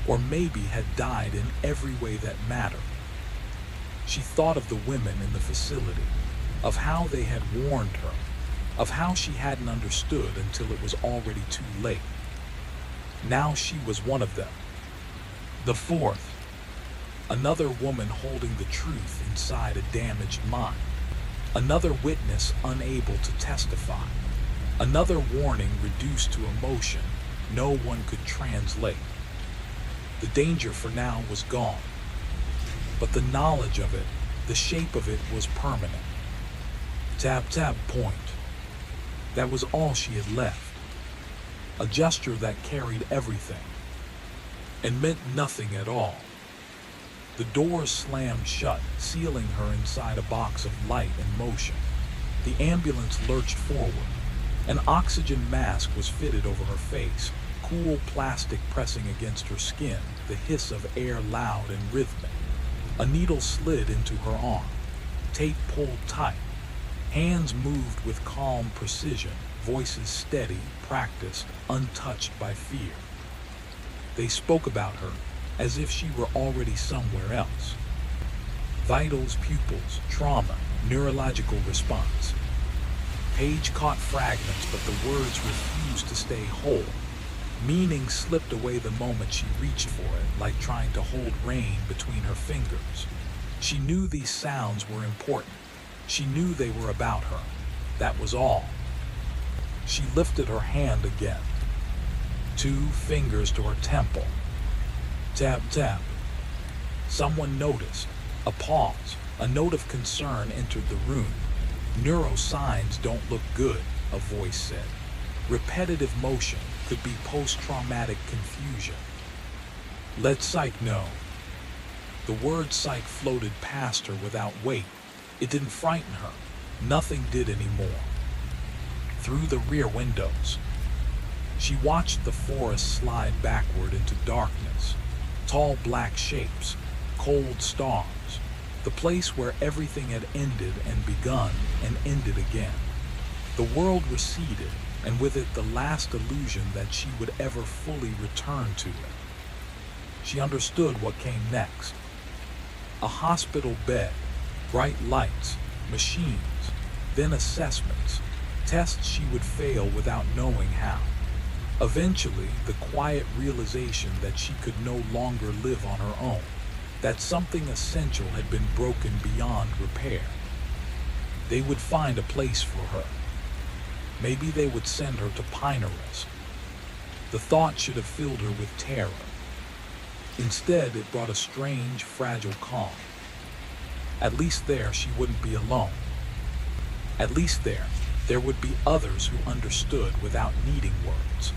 or maybe had died in every way that mattered. She thought of the women in the facility, of how they had warned her, of how she hadn't understood until it was already too late. Now she was one of them. The 4th, another woman holding the truth inside a damaged mind, another witness unable to testify, another warning reduced to emotion no one could translate. The danger for now was gone, but the knowledge of it, the shape of it, was permanent. Tap, tap, point. That was all she had left. A gesture that carried everything and meant nothing at all. The doors slammed shut, sealing her inside a box of light and motion. The ambulance lurched forward. An oxygen mask was fitted over her face, cool plastic pressing against her skin, the hiss of air loud and rhythmic. A needle slid into her arm. Tape pulled tight. Hands moved with calm precision, voices steady, practiced, untouched by fear. They spoke about her as if she were already somewhere else. Vitals, pupils, trauma, neurological response. Paige caught fragments, but the words refused to stay whole. Meaning slipped away the moment she reached for it, like trying to hold rain between her fingers. She knew these sounds were important. She knew they were about her. That was all. She lifted her hand again. 2 fingers to her temple. Tap, tap. Someone noticed. A pause. A note of concern entered the room. "Neurosigns don't look good," a voice said. "Repetitive motion could be post-traumatic confusion." Let psych know. The word psych floated past her without weight. It didn't frighten her. Nothing did anymore. Through the rear windows, she watched the forest slide backward into darkness. Tall black shapes, cold stars, the place where everything had ended and begun and ended again. The world receded, and with it the last illusion that she would ever fully return to it. She understood what came next. A hospital bed, bright lights, machines, then assessments, tests she would fail without knowing how. Eventually, the quiet realization that she could no longer live on her own, that something essential had been broken beyond repair. They would find a place for her. Maybe they would send her to Paralysis. The thought should have filled her with terror. Instead, it brought a strange, fragile calm. At least there she wouldn't be alone. At least there would be others who understood without needing words.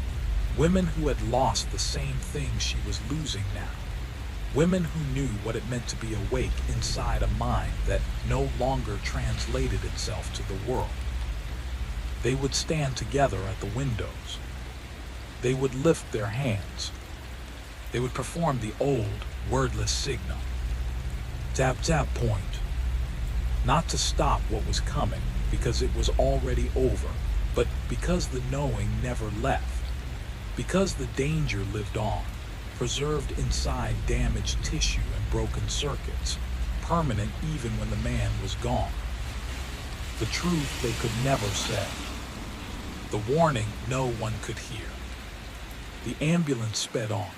Women who had lost the same thing she was losing now. Women who knew what it meant to be awake inside a mind that no longer translated itself to the world. They would stand together at the windows. They would lift their hands. They would perform the old, wordless signal. Tap, tap, point. Not to stop what was coming, because it was already over, but because the knowing never left. Because the danger lived on, preserved inside damaged tissue and broken circuits, permanent even when the man was gone. The truth they could never say. The warning no one could hear. The ambulance sped on,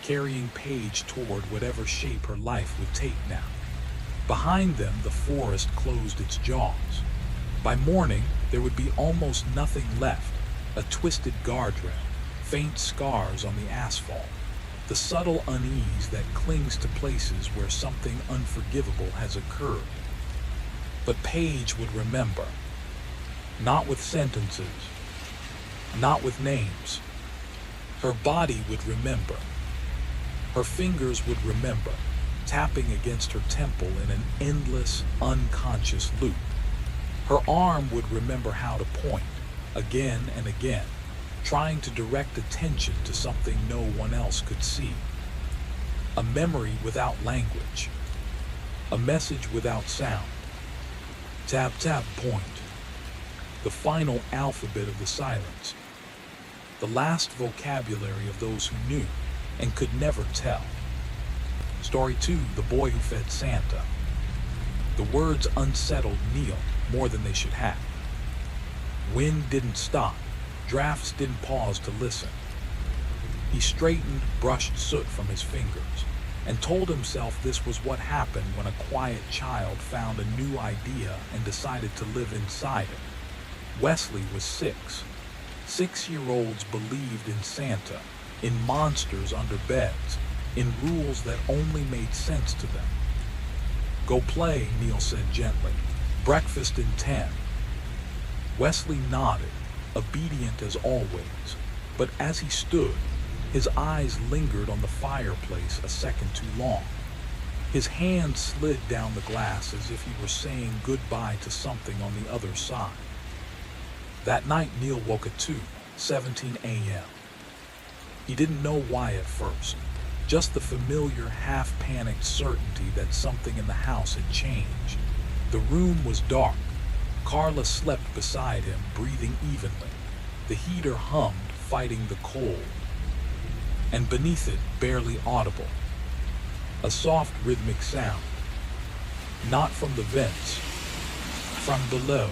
carrying Paige toward whatever shape her life would take now. Behind them, the forest closed its jaws. By morning, there would be almost nothing left, a twisted guardrail, faint scars on the asphalt, the subtle unease that clings to places where something unforgivable has occurred. But Paige would remember. Not with sentences, not with names. Her body would remember. Her fingers would remember, tapping against her temple in an endless, unconscious loop. Her arm would remember how to point, again and again, trying to direct attention to something no one else could see. A memory without language. A message without sound. Tap, tap, point. The final alphabet of the silence. The last vocabulary of those who knew and could never tell. Story 2, The Boy Who Fed Santa. The words unsettled Neil more than they should have. Wind didn't stop. Drafts didn't pause to listen. He straightened, brushed soot from his fingers, and told himself this was what happened when a quiet child found a new idea and decided to live inside it. Wesley was 6. 6-year-olds believed in Santa, in monsters under beds, in rules that only made sense to them. Go play, Neil said gently. Breakfast in 10. Wesley nodded, obedient as always, but as he stood, his eyes lingered on the fireplace a second too long. His hand slid down the glass as if he were saying goodbye to something on the other side. That night, Neil woke at 2:17 a.m. He didn't know why at first, just the familiar half-panicked certainty that something in the house had changed. The room was dark. Carla slept beside him, breathing evenly. The heater hummed, fighting the cold. And beneath it, barely audible, a soft rhythmic sound. Not from the vents, from below.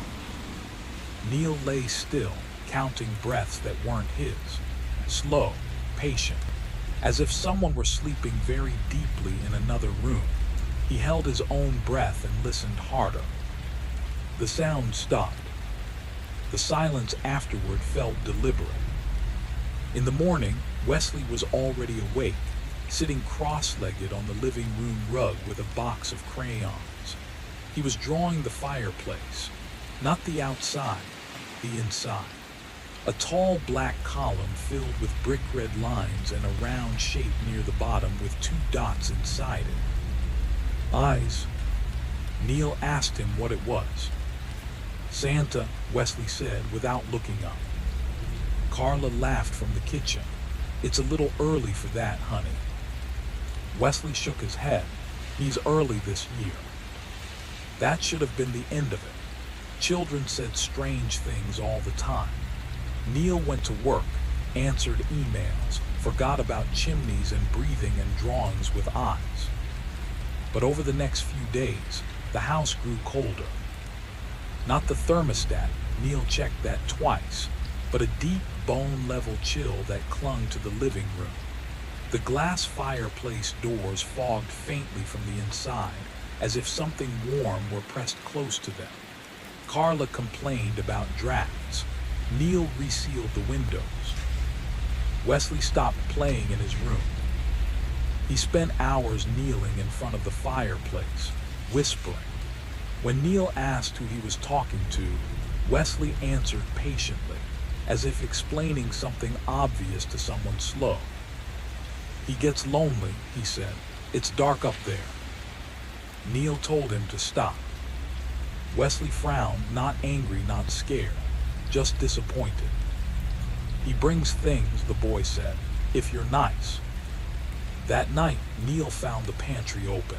Neil lay still, counting breaths that weren't his. Slow, patient, as if someone were sleeping very deeply in another room. He held his own breath and listened harder. The sound stopped. The silence afterward felt deliberate. In the morning, Wesley was already awake, sitting cross-legged on the living room rug with a box of crayons. He was drawing the fireplace, not the outside, the inside. A tall black column filled with brick red lines and a round shape near the bottom with two dots inside it. Eyes. Neil asked him what it was. Santa, Wesley said without looking up. Carla laughed from the kitchen. It's a little early for that, honey. Wesley shook his head. He's early this year. That should have been the end of it. Children said strange things all the time. Neil went to work, answered emails, forgot about chimneys and breathing and drawings with eyes. But over the next few days, the house grew colder. Not the thermostat, Neil checked that twice, but a deep bone-level chill that clung to the living room. The glass fireplace doors fogged faintly from the inside, as if something warm were pressed close to them. Carla complained about drafts. Neil resealed the windows. Wesley stopped playing in his room. He spent hours kneeling in front of the fireplace, whispering. When Neil asked who he was talking to, Wesley answered patiently, as if explaining something obvious to someone slow. He gets lonely, he said. It's dark up there. Neil told him to stop. Wesley frowned, not angry, not scared, just disappointed. He brings things, the boy said, if you're nice. That night, Neil found the pantry open.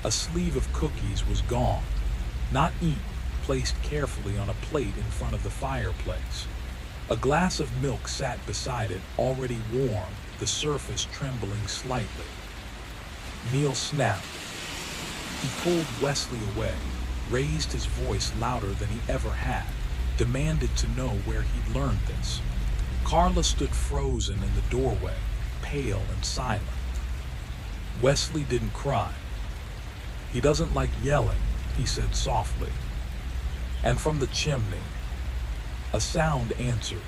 A sleeve of cookies was gone, not eaten, placed carefully on a plate in front of the fireplace. A glass of milk sat beside it, already warm, the surface trembling slightly. Neil snapped. He pulled Wesley away, raised his voice louder than he ever had, demanded to know where he'd learned this. Carla stood frozen in the doorway, pale and silent. Wesley didn't cry. He doesn't like yelling, he said softly. And from the chimney, a sound answered.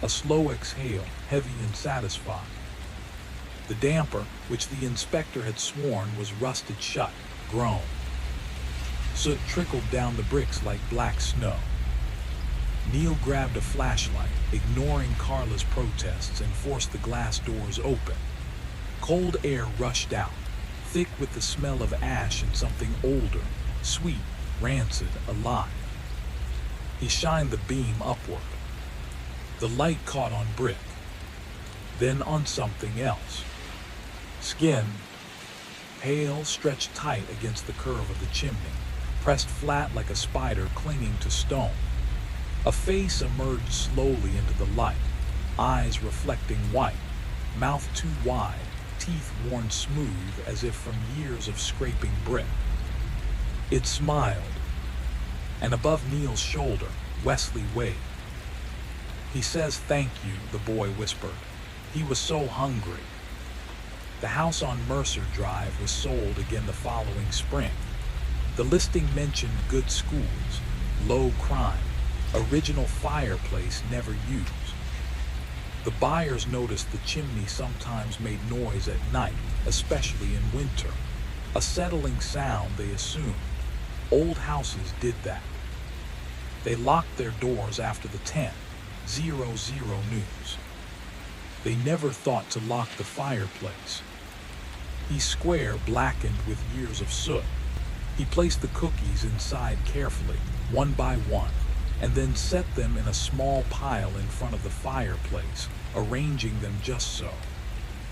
A slow exhale, heavy and satisfied. The damper, which the inspector had sworn was rusted shut, groaned. Soot trickled down the bricks like black snow. Neil grabbed a flashlight, ignoring Carla's protests, and forced the glass doors open. Cold air rushed out, thick with the smell of ash and something older, sweet, rancid, alive. He shined the beam upward. The light caught on brick, then on something else. Skin, pale, stretched tight against the curve of the chimney, pressed flat like a spider clinging to stone. A face emerged slowly into the light, eyes reflecting white, mouth too wide, teeth worn smooth as if from years of scraping brick. It smiled, and above Neil's shoulder, Wesley waved. He says thank you, the boy whispered. He was so hungry. The house on Mercer Drive was sold again the following spring. The listing mentioned good schools, low crime, original fireplace never used. The buyers noticed the chimney sometimes made noise at night, especially in winter. A settling sound, they assumed. Old houses did that. They locked their doors after the 10:00 news. They never thought to lock the fireplace. His square blackened with years of soot. He placed the cookies inside carefully, one by one, and then set them in a small pile in front of the fireplace, arranging them just so.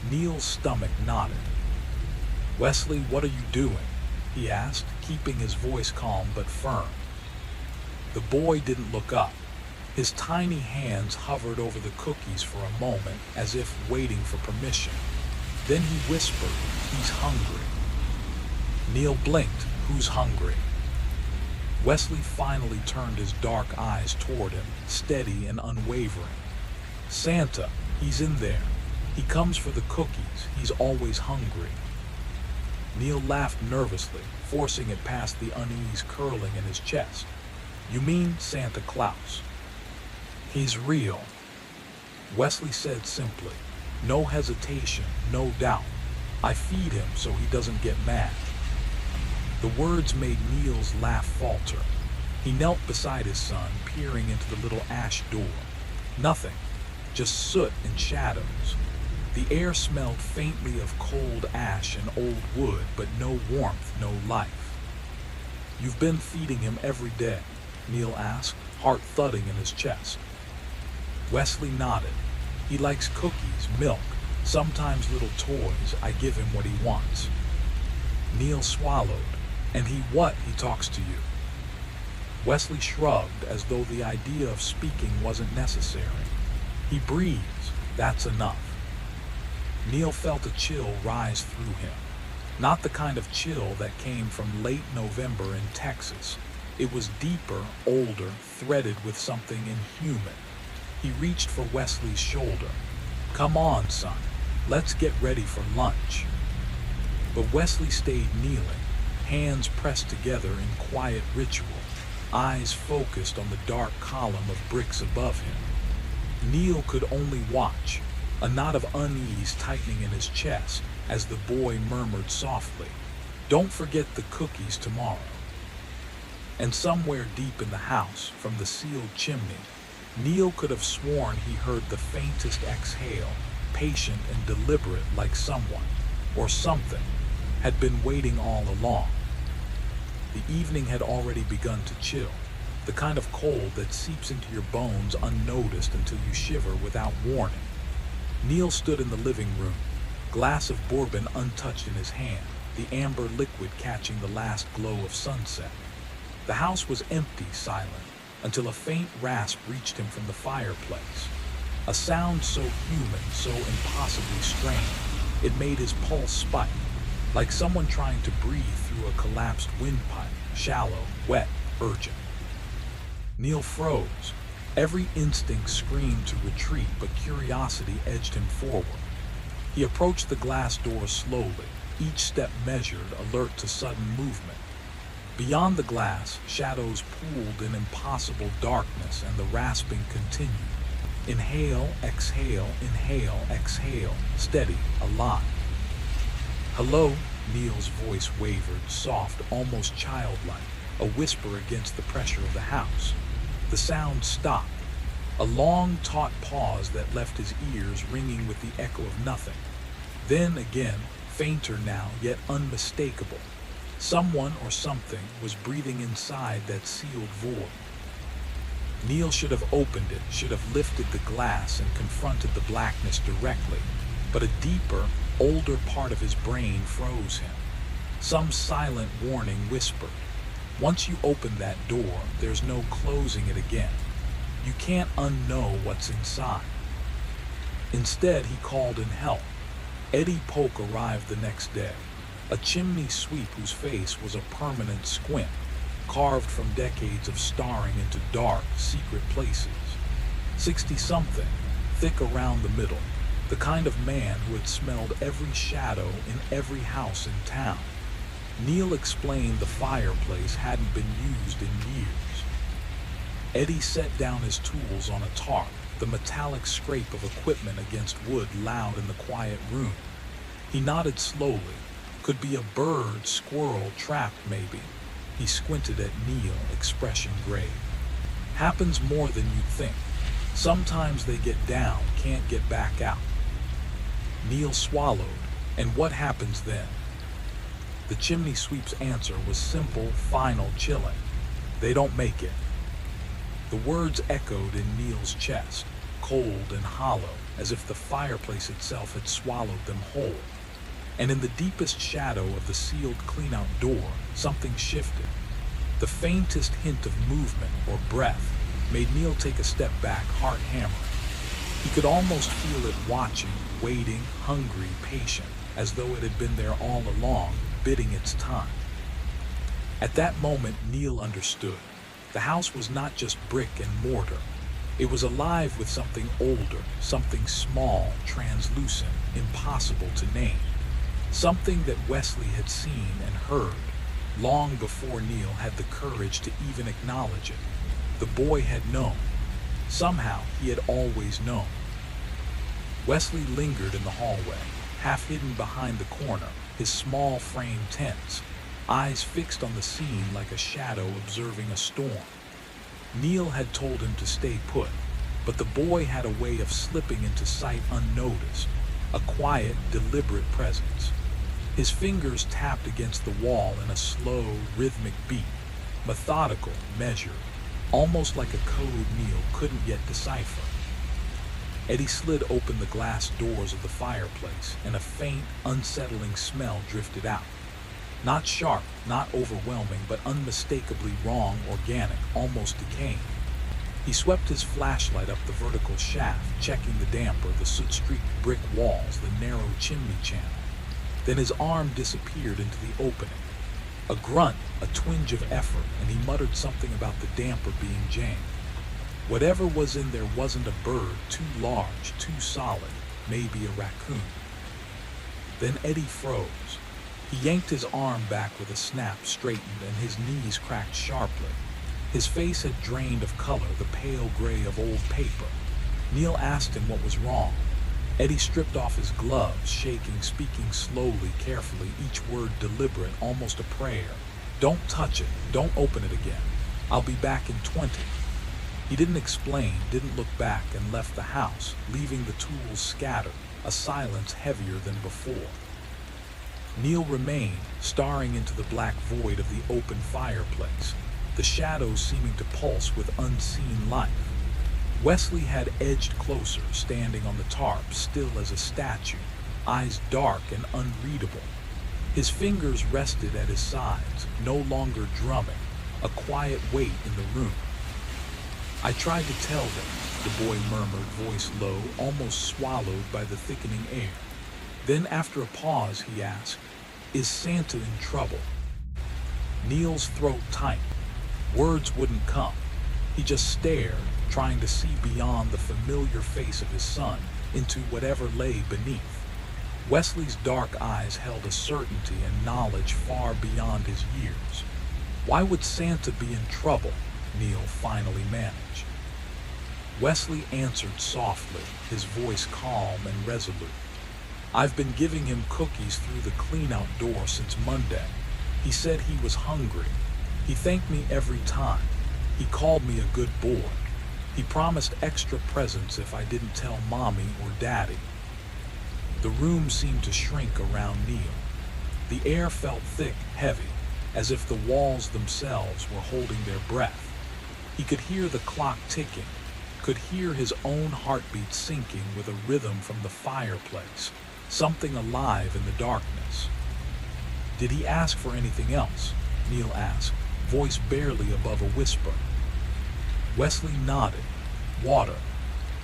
Neil's stomach nodded. Wesley, what are you doing? He asked, keeping his voice calm but firm. The boy didn't look up. His tiny hands hovered over the cookies for a moment, as if waiting for permission. Then he whispered, he's hungry. Neil blinked, who's hungry? Wesley finally turned his dark eyes toward him, steady and unwavering. Santa, he's in there. He comes for the cookies. He's always hungry. Neil laughed nervously, forcing it past the unease curling in his chest. You mean Santa Claus? He's real, Wesley said simply. No hesitation, no doubt. I feed him so he doesn't get mad. The words made Neil's laugh falter. He knelt beside his son, peering into the little ash door. Nothing, just soot and shadows. The air smelled faintly of cold ash and old wood, but no warmth, no life. "You've been feeding him every day?" Neil asked, heart thudding in his chest. Wesley nodded. "He likes cookies, milk, sometimes little toys. I give him what he wants." Neil swallowed. "And he talks to you?" Wesley shrugged, as though the idea of speaking wasn't necessary. "He breathes. That's enough." Neil felt a chill rise through him. Not the kind of chill that came from late November in Texas. It was deeper, older, threaded with something inhuman. He reached for Wesley's shoulder. "Come on, son. Let's get ready for lunch." But Wesley stayed kneeling, hands pressed together in quiet ritual, eyes focused on the dark column of bricks above him. Neil could only watch, a knot of unease tightening in his chest as the boy murmured softly, "Don't forget the cookies tomorrow." And somewhere deep in the house, from the sealed chimney, Neil could have sworn he heard the faintest exhale, patient and deliberate, like someone, or something, had been waiting all along. The evening had already begun to chill, the kind of cold that seeps into your bones unnoticed until you shiver without warning. Neil stood in the living room, glass of bourbon untouched in his hand, the amber liquid catching the last glow of sunset. The house was empty, silent, until a faint rasp reached him from the fireplace. A sound so human, so impossibly strange, it made his pulse spike, like someone trying to breathe through a collapsed windpipe, shallow, wet, urgent. Neil froze. Every instinct screamed to retreat, but curiosity edged him forward. He approached the glass door slowly, each step measured, alert to sudden movement. Beyond the glass, shadows pooled in impossible darkness, and the rasping continued. Inhale, exhale, steady, alive. "Hello?" Neil's voice wavered, soft, almost childlike, a whisper against the pressure of the house. The sound stopped, a long, taut pause that left his ears ringing with the echo of nothing. Then again, fainter now, yet unmistakable. Someone or something was breathing inside that sealed void. Neil should have opened it, should have lifted the glass and confronted the blackness directly, but a deeper, older part of his brain froze him. Some silent warning whispered, "Once you open that door, there's no closing it again. You can't unknow what's inside." Instead, he called in help. Eddie Polk arrived the next day, a chimney sweep whose face was a permanent squint, carved from decades of starring into dark, secret places. 60-something, thick around the middle, the kind of man who had smelled every shadow in every house in town. Neil explained the fireplace hadn't been used in years. Eddie set down his tools on a tarp, the metallic scrape of equipment against wood loud in the quiet room. He nodded slowly. Could be a bird, squirrel, trapped maybe. He squinted at Neil, expression grave. Happens more than you'd think. Sometimes they get down, can't get back out. Neil swallowed. And what happens then? The chimney sweep's answer was simple, final, chilling. They don't make it. The words echoed in Neil's chest, cold and hollow, as if the fireplace itself had swallowed them whole. And in the deepest shadow of the sealed clean-out door, something shifted. The faintest hint of movement or breath made Neil take a step back, heart hammering. He could almost feel it watching, waiting, hungry, patient, as though it had been there all along, bidding its time. At that moment, Neil understood. The house was not just brick and mortar. It was alive with something older, something small, translucent, impossible to name. Something that Wesley had seen and heard, long before Neil had the courage to even acknowledge it. The boy had known. Somehow, he had always known. Wesley lingered in the hallway, half hidden behind the corner, his small frame tense. eyes fixed on the scene like a shadow observing a storm. Neil had told him to stay put, but the boy had a way of slipping into sight unnoticed, a quiet, deliberate presence. His fingers tapped against the wall in a slow, rhythmic beat, methodical, measured, almost like a code Neil couldn't yet decipher. Eddie slid open the glass doors of the fireplace, and a faint, unsettling smell drifted out. Not sharp, not overwhelming, but unmistakably wrong, organic, almost decaying. He swept his flashlight up the vertical shaft, checking the damper, the soot-streaked brick walls, the narrow chimney channel. Then his arm disappeared into the opening. A grunt, a twinge of effort, and he muttered something about the damper being jammed. Whatever was in there wasn't a bird, too large, too solid, maybe a raccoon. Then Eddie froze. He yanked his arm back with a snap, straightened, and his knees cracked sharply. His face had drained of color, the pale gray of old paper. Neil asked him what was wrong. Eddie stripped off his gloves, shaking, speaking slowly, carefully, each word deliberate, almost a prayer. "Don't touch it. Don't open it again. I'll be back in 20. He didn't explain, didn't look back, and left the house, leaving the tools scattered, a silence heavier than before. Neil remained, staring into the black void of the open fireplace, the shadows seeming to pulse with unseen life. Wesley had edged closer, standing on the tarp, still as a statue, eyes dark and unreadable. His fingers rested at his sides, no longer drumming, a quiet weight in the room. "I tried to tell them," the boy murmured, voice low, almost swallowed by the thickening air. Then, after a pause, he asked, "Is Santa in trouble?" Neil's throat tightened. Words wouldn't come. He just stared, trying to see beyond the familiar face of his son into whatever lay beneath. Wesley's dark eyes held a certainty and knowledge far beyond his years. "Why would Santa be in trouble?" Neil finally managed. Wesley answered softly, his voice calm and resolute. "I've been giving him cookies through the clean-out door since Monday. He said he was hungry. He thanked me every time. He called me a good boy. He promised extra presents if I didn't tell Mommy or Daddy." The room seemed to shrink around Neil. The air felt thick, heavy, as if the walls themselves were holding their breath. He could hear the clock ticking, could hear his own heartbeat sinking with a rhythm from the fireplace, something alive in the darkness. "Did he ask for anything else?" Neil asked, voice barely above a whisper. Wesley nodded. "Water."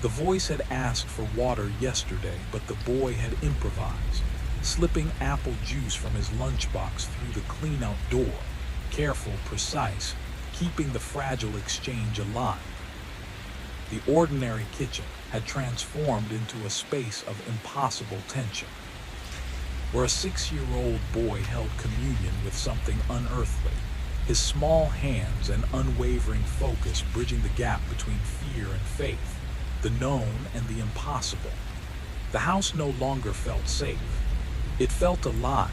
The voice had asked for water yesterday, but the boy had improvised, slipping apple juice from his lunchbox through the clean-out door, careful, precise, keeping the fragile exchange alive. The ordinary kitchen had transformed into a space of impossible tension, where a 6-year-old boy held communion with something unearthly, his small hands and unwavering focus bridging the gap between fear and faith, the known and the impossible. The house no longer felt safe. It felt alive,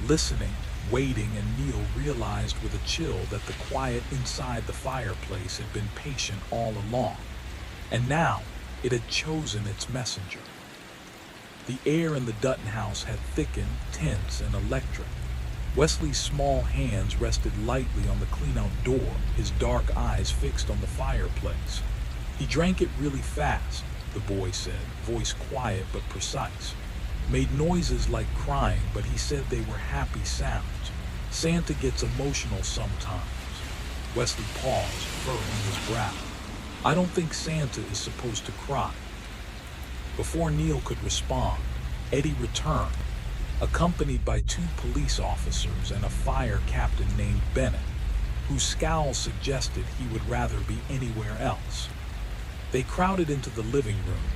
listening, waiting, and Neil realized with a chill that the quiet inside the fireplace had been patient all along, and now it had chosen its messenger. The air in the Dutton house had thickened, tense, and electric. Wesley's small hands rested lightly on the clean-out door, his dark eyes fixed on the fireplace. "He drank it really fast," the boy said, voice quiet but precise. "Made noises like crying, but he said they were happy sounds. Santa gets emotional sometimes." Wesley paused, furrowing his brow. "I don't think Santa is supposed to cry." Before Neil could respond, Eddie returned, accompanied by 2 police officers and a fire captain named Bennett, whose scowl suggested he would rather be anywhere else. They crowded into the living room,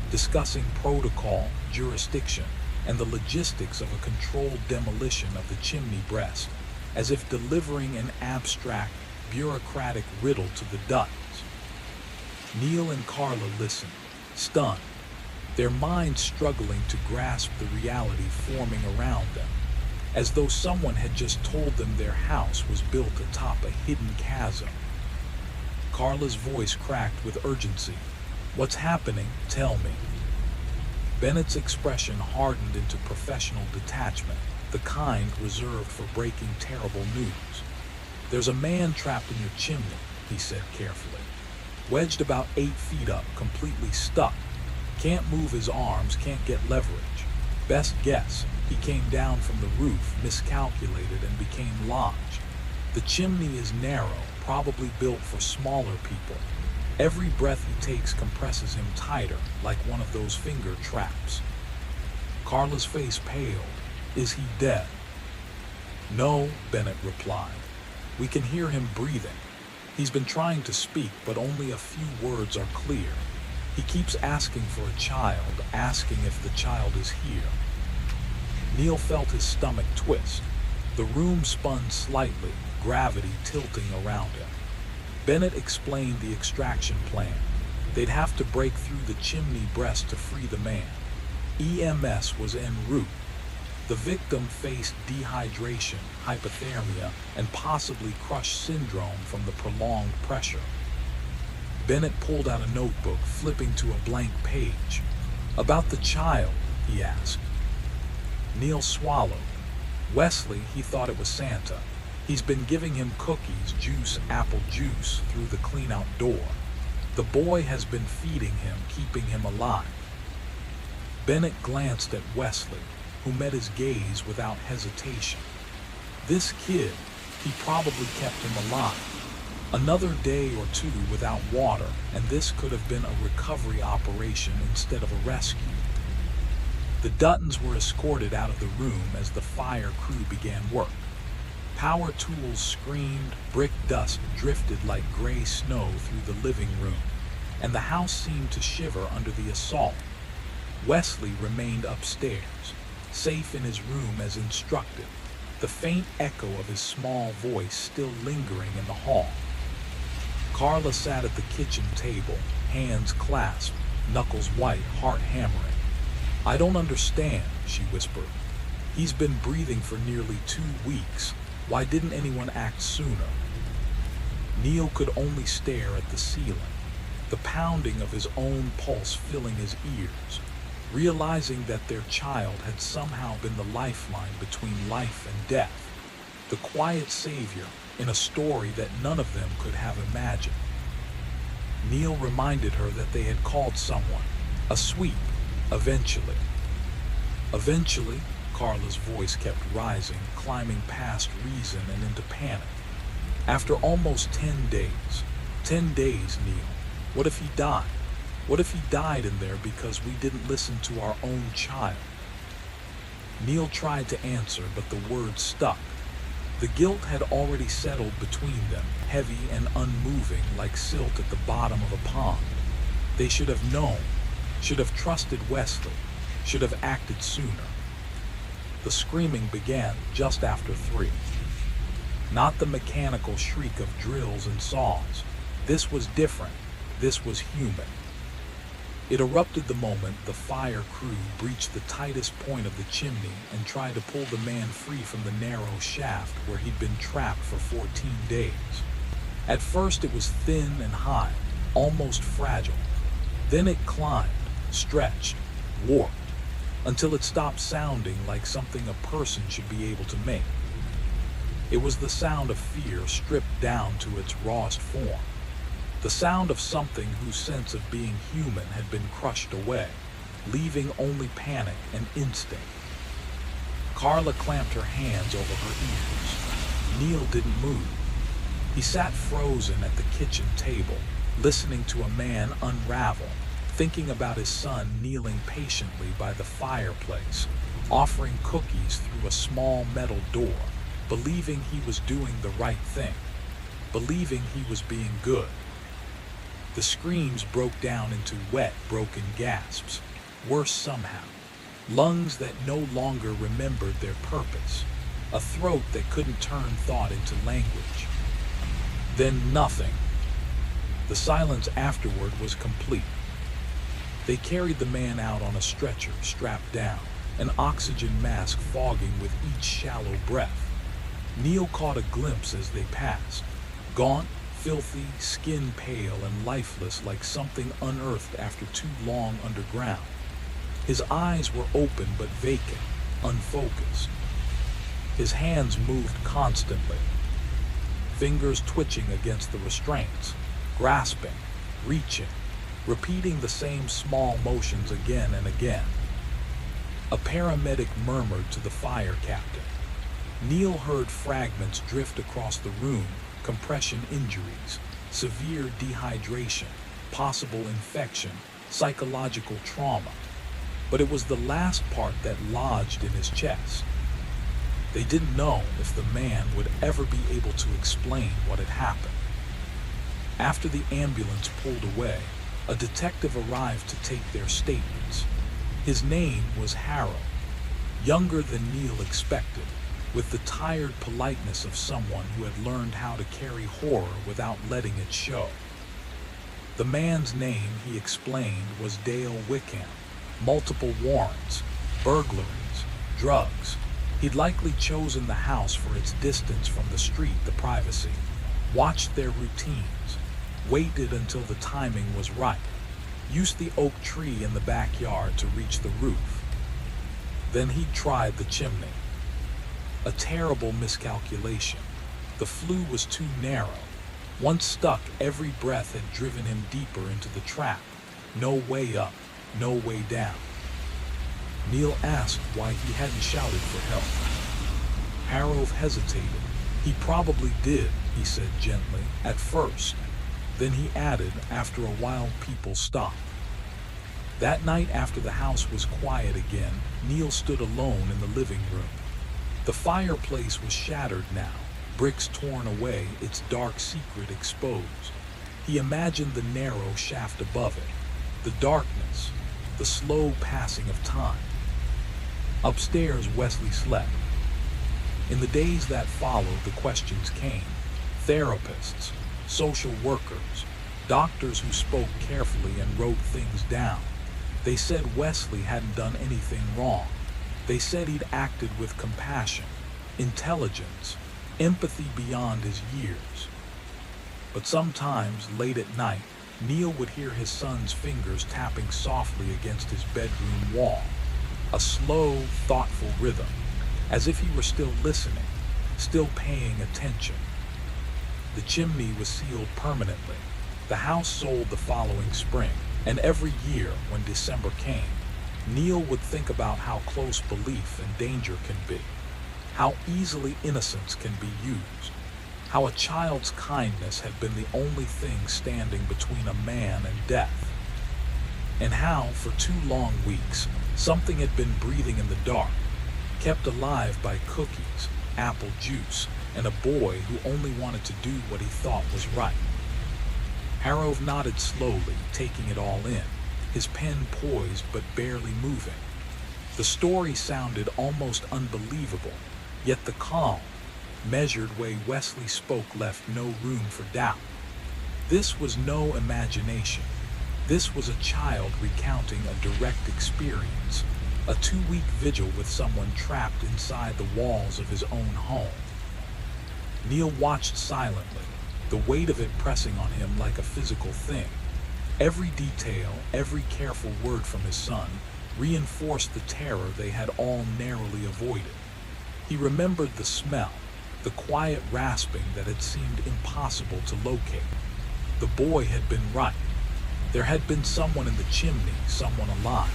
discussing protocol, jurisdiction, and the logistics of a controlled demolition of the chimney breast, as if delivering an abstract, bureaucratic riddle to the Duttons. Neil and Carla listened, stunned, their minds struggling to grasp the reality forming around them. as though someone had just told them their house was built atop a hidden chasm. Carla's voice cracked with urgency. "What's happening? Tell me." Bennett's expression hardened into professional detachment, the kind reserved for breaking terrible news. "There's a man trapped in your chimney," he said carefully. "Wedged about 8 feet up, completely stuck. Can't move his arms, can't get leverage. Best guess, he came down from the roof, miscalculated, and became lodged. The chimney is narrow, probably built for smaller people. Every breath he takes compresses him tighter, like one of those finger traps." Carla's face paled. "Is he dead?" "No," Bennett replied. "We can hear him breathing. He's been trying to speak, but only a few words are clear. He keeps asking for a child, asking if the child is here." Neil felt his stomach twist. The room spun slightly, gravity tilting around him. Bennett explained the extraction plan. They'd have to break through the chimney breast to free the man. EMS was en route. The victim faced dehydration, hypothermia, and possibly crush syndrome from the prolonged pressure. Bennett pulled out a notebook, flipping to a blank page. "About the child?" he asked. Neil swallowed. Wesley, he thought it was Santa. He's been giving him cookies, juice, apple juice through the clean-out door. The boy has been feeding him, keeping him alive. Bennett glanced at Wesley, who met his gaze without hesitation. This kid, he probably kept him alive. Another day or two without water, and this could have been a recovery operation instead of a rescue. The Duttons were escorted out of the room as the fire crew began work. Power tools screamed, brick dust drifted like gray snow through the living room, and the house seemed to shiver under the assault. Wesley remained upstairs, safe in his room as instructed, the faint echo of his small voice still lingering in the hall. Carla sat at the kitchen table, hands clasped, knuckles white, heart hammering. "I don't understand," she whispered. "He's been breathing for nearly 2 weeks. Why didn't anyone act sooner?" Neil could only stare at the ceiling, the pounding of his own pulse filling his ears, realizing that their child had somehow been the lifeline between life and death, the quiet savior in a story that none of them could have imagined. Neil reminded her that they had called someone, a sweep, eventually. Eventually, Carla's voice kept rising, climbing past reason and into panic. "After almost 10 days. 10 days, Neil. What if he died? What if he died in there because we didn't listen to our own child?" Neil tried to answer, but the words stuck. The guilt had already settled between them, heavy and unmoving like silt at the bottom of a pond. They should have known, should have trusted Wesley, should have acted sooner. The screaming began just after 3. Not the mechanical shriek of drills and saws. This was different. This was human. It erupted the moment the fire crew breached the tightest point of the chimney and tried to pull the man free from the narrow shaft where he'd been trapped for 14 days. At first it was thin and high, almost fragile. Then it climbed, stretched, warped, until it stopped sounding like something a person should be able to make. It was the sound of fear stripped down to its rawest form. The sound of something whose sense of being human had been crushed away, leaving only panic and instinct. Carla clamped her hands over her ears. Neil didn't move. He sat frozen at the kitchen table, listening to a man unravel, thinking about his son kneeling patiently by the fireplace, offering cookies through a small metal door, believing he was doing the right thing, believing he was being good. The screams broke down into wet, broken gasps, worse somehow. Lungs that no longer remembered their purpose, a throat that couldn't turn thought into language. Then nothing. The silence afterward was complete. They carried the man out on a stretcher, strapped down. an oxygen mask fogging with each shallow breath. Neil caught a glimpse as they passed, gaunt, filthy, skin pale and lifeless like something unearthed after too long underground. His eyes were open but vacant, unfocused. His hands moved constantly, fingers twitching against the restraints, grasping, reaching, repeating the same small motions again and again. A paramedic murmured to the fire captain. Neil heard fragments drift across the room, compression injuries, severe dehydration, possible infection, psychological trauma. But it was the last part that lodged in his chest. They didn't know if the man would ever be able to explain what had happened. After the ambulance pulled away, a detective arrived to take their statements. His name was Harold, younger than Neil expected, with the tired politeness of someone who had learned how to carry horror without letting it show. The man's name, he explained, was Dale Wickham. Multiple warrants, burglaries, drugs. He'd likely chosen the house for its distance from the street, the privacy, watched their routines, waited until the timing was right, used the oak tree in the backyard to reach the roof. Then he'd tried the chimney. A terrible miscalculation. The flue was too narrow. Once stuck, every breath had driven him deeper into the trap. No way up, no way down. Neil asked why he hadn't shouted for help. Harold hesitated. He probably did, he said gently, at first. Then he added, after a while people stopped. That night, after the house was quiet again, Neil stood alone in the living room. The fireplace was shattered now, bricks torn away, its dark secret exposed. He imagined the narrow shaft above it, the darkness, the slow passing of time. Upstairs, Wesley slept. In the days that followed, the questions came. Therapists, social workers, doctors who spoke carefully and wrote things down. They said Wesley hadn't done anything wrong. They said he'd acted with compassion, intelligence, empathy beyond his years. But sometimes, late at night, Neil would hear his son's fingers tapping softly against his bedroom wall. A slow, thoughtful rhythm, as if he were still listening, still paying attention. The chimney was sealed permanently. The house sold the following spring, and every year when December came, Neil would think about how close belief and danger can be, how easily innocence can be used, how a child's kindness had been the only thing standing between a man and death, and how, for 2 long weeks, something had been breathing in the dark, kept alive by cookies, apple juice, and a boy who only wanted to do what he thought was right. Harold nodded slowly, taking it all in, his pen poised but barely moving. The story sounded almost unbelievable, yet the calm, measured way Wesley spoke left no room for doubt. This was no imagination. This was a child recounting a direct experience, a 2-week vigil with someone trapped inside the walls of his own home. Neil watched silently, the weight of it pressing on him like a physical thing. Every detail, every careful word from his son, reinforced the terror they had all narrowly avoided. He remembered the smell, the quiet rasping that had seemed impossible to locate. The boy had been right. There had been someone in the chimney, someone alive,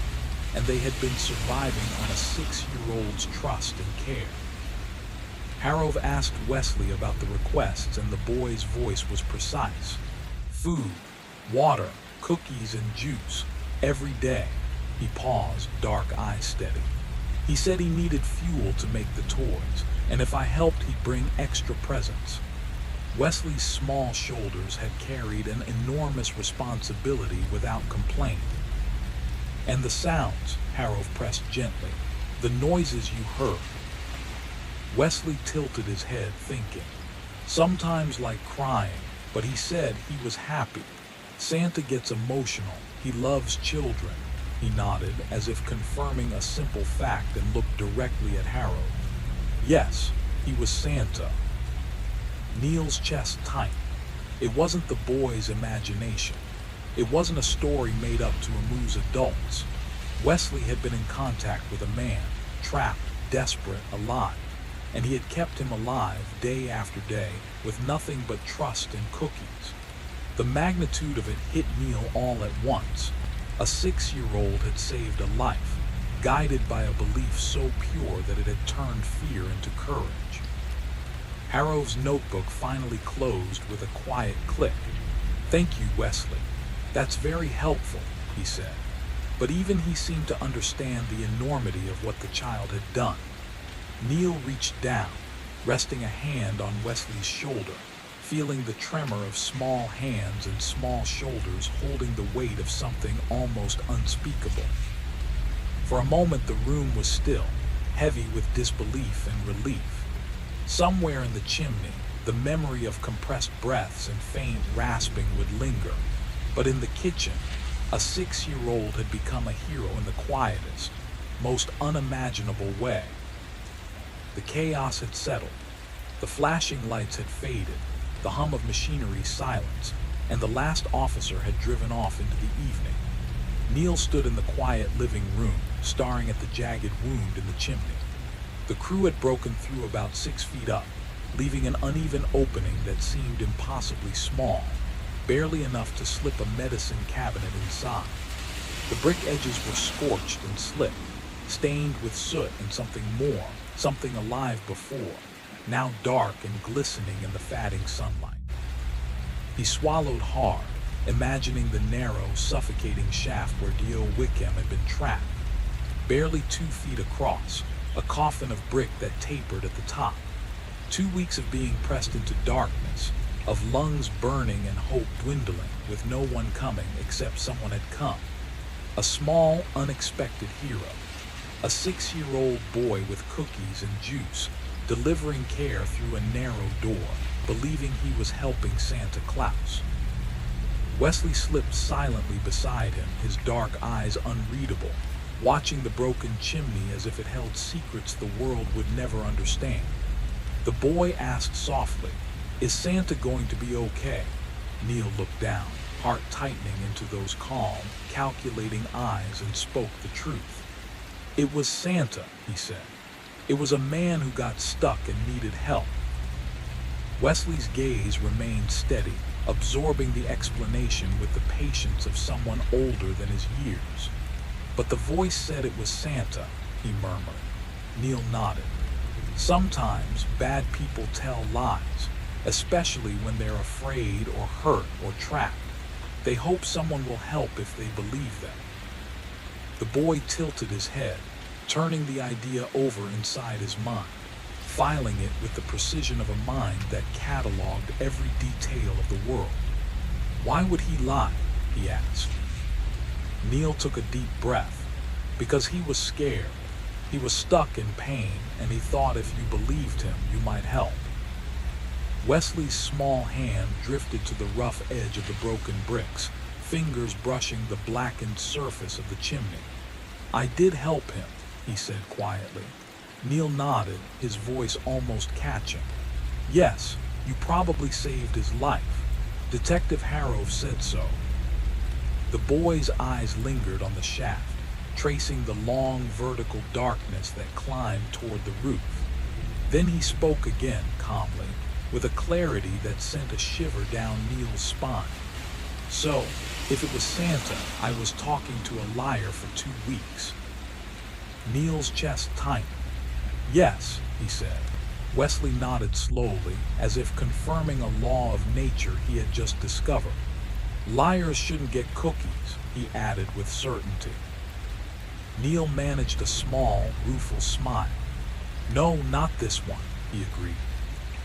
and they had been surviving on a 6-year-old's trust and care. Harold asked Wesley about the requests, and the boy's voice was precise. Food, water, cookies and juice, every day. He paused, dark eyes steady. He said he needed fuel to make the toys, and if I helped, he'd bring extra presents. Wesley's small shoulders had carried an enormous responsibility without complaint. And the sounds, Harold pressed gently, the noises you heard. Wesley tilted his head, thinking, sometimes like crying, but he said he was happy. Santa gets emotional. He loves children. he nodded, as if confirming a simple fact, and looked directly at Harold. Yes, he was Santa. Neil's chest tightened. It wasn't the boy's imagination. It wasn't a story made up to amuse adults. Wesley had been in contact with a man, trapped, desperate, alive, and he had kept him alive day after day with nothing but trust and cookies. The magnitude of it hit Neil all at once. A 6-year-old had saved a life, guided by a belief so pure that it had turned fear into courage. Harrow's notebook finally closed with a quiet click. "Thank you, Wesley. That's very helpful," he said. But even he seemed to understand the enormity of what the child had done. Neil reached down, resting a hand on Wesley's shoulder, feeling the tremor of small hands and small shoulders holding the weight of something almost unspeakable. For a moment the room was still, heavy with disbelief and relief. Somewhere in the chimney, the memory of compressed breaths and faint rasping would linger, but in the kitchen, a 6-year-old had become a hero in the quietest, most unimaginable way. The chaos had settled. The flashing lights had faded, the hum of machinery silenced, and the last officer had driven off into the evening. Neil stood in the quiet living room, staring at the jagged wound in the chimney. The crew had broken through about 6 feet up, leaving an uneven opening that seemed impossibly small, barely enough to slip a medicine cabinet inside. The brick edges were scorched and slipped, stained with soot and something more, something alive before, now dark and glistening in the fading sunlight. He swallowed hard, imagining the narrow, suffocating shaft where Dio Wickham had been trapped. Barely 2 feet across, a coffin of brick that tapered at the top. 2 weeks of being pressed into darkness, of lungs burning and hope dwindling, with no one coming except someone had come. A small, unexpected hero. A 6-year-old boy with cookies and juice, delivering care through a narrow door, believing he was helping Santa Claus. Wesley slipped silently beside him, his dark eyes unreadable, watching the broken chimney as if it held secrets the world would never understand. The boy asked softly, "Is Santa going to be okay?" Neil looked down, heart tightening into those calm, calculating eyes, and spoke the truth. "It was Santa," he said. "It was a man who got stuck and needed help." Wesley's gaze remained steady, absorbing the explanation with the patience of someone older than his years. "But the voice said it was Santa," he murmured. Neil nodded. "Sometimes bad people tell lies, especially when they're afraid or hurt or trapped. They hope someone will help if they believe them." The boy tilted his head, turning the idea over inside his mind, filing it with the precision of a mind that cataloged every detail of the world. "Why would he lie?" he asked. Neil took a deep breath, because he was scared. He was stuck in pain, and he thought if you believed him, you might help. Wesley's small hand drifted to the rough edge of the broken bricks, fingers brushing the blackened surface of the chimney. "I did help him," he said quietly. Neil nodded, his voice almost catching. "Yes, you probably saved his life. Detective Harrow said so." The boy's eyes lingered on the shaft, tracing the long vertical darkness that climbed toward the roof. Then he spoke again, calmly, with a clarity that sent a shiver down Neil's spine. "So, if it was Santa, I was talking to a liar for 2 weeks." Neil's chest tightened. "Yes," he said. Wesley nodded slowly, as if confirming a law of nature he had just discovered. "Liars shouldn't get cookies," he added with certainty. Neil managed a small, rueful smile. "No, not this one," he agreed.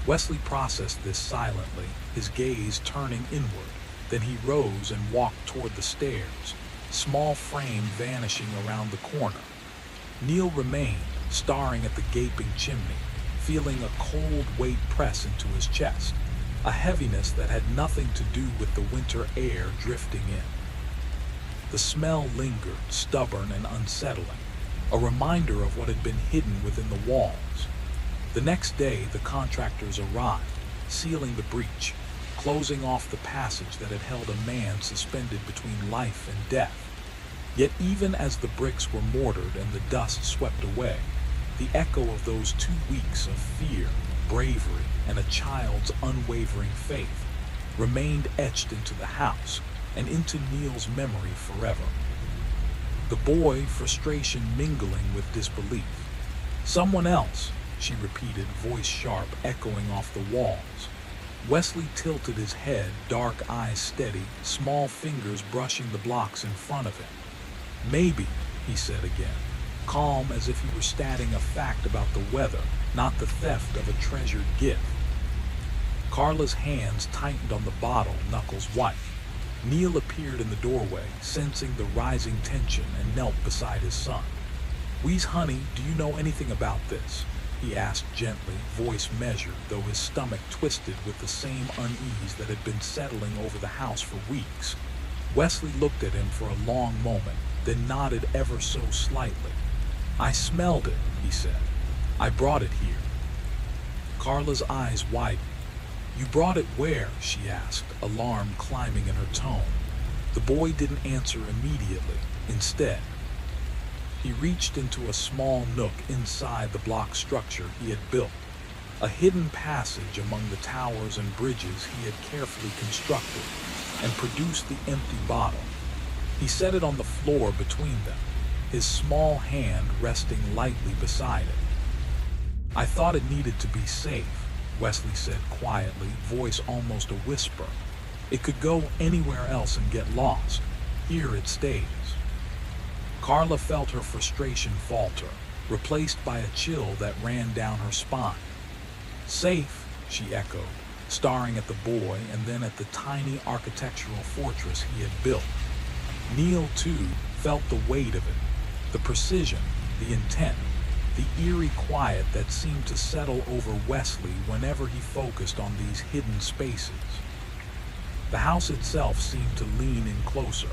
Wesley processed this silently, his gaze turning inward. Then he rose and walked toward the stairs, small frame vanishing around the corner. Neil remained, staring at the gaping chimney, feeling a cold weight press into his chest, a heaviness that had nothing to do with the winter air drifting in. The smell lingered, stubborn and unsettling, a reminder of what had been hidden within the walls. The next day, the contractors arrived, sealing the breach, closing off the passage that had held a man suspended between life and death. Yet even as the bricks were mortared and the dust swept away, the echo of those 2 weeks of fear, bravery, and a child's unwavering faith remained etched into the house and into Neil's memory forever. The boy, frustration mingling with disbelief. "Someone else," she repeated, voice sharp, echoing off the walls. Wesley tilted his head, dark eyes steady, small fingers brushing the blocks in front of him. "Maybe," he said again, calm as if he were stating a fact about the weather, not the theft of a treasured gift. Carla's hands tightened on the bottle, knuckles white. Neil appeared in the doorway, sensing the rising tension, and knelt beside his son. "Wheeze, honey, do you know anything about this?" he asked gently, voice measured, though his stomach twisted with the same unease that had been settling over the house for weeks. Wesley looked at him for a long moment, then nodded ever so slightly. "I smelled it," he said. "I brought it here." Carla's eyes widened. "You brought it where?" she asked, alarm climbing in her tone. The boy didn't answer immediately. Instead, he reached into a small nook inside the block structure he had built, a hidden passage among the towers and bridges he had carefully constructed, and produced the empty bottle. He set it on the floor between them, his small hand resting lightly beside it. "I thought it needed to be safe," Wesley said quietly, voice almost a whisper. "It could go anywhere else and get lost. Here it stays." Carla felt her frustration falter, replaced by a chill that ran down her spine. "Safe," she echoed, staring at the boy and then at the tiny architectural fortress he had built. Neil, too, felt the weight of it, the precision, the intent, the eerie quiet that seemed to settle over Wesley whenever he focused on these hidden spaces. The house itself seemed to lean in closer,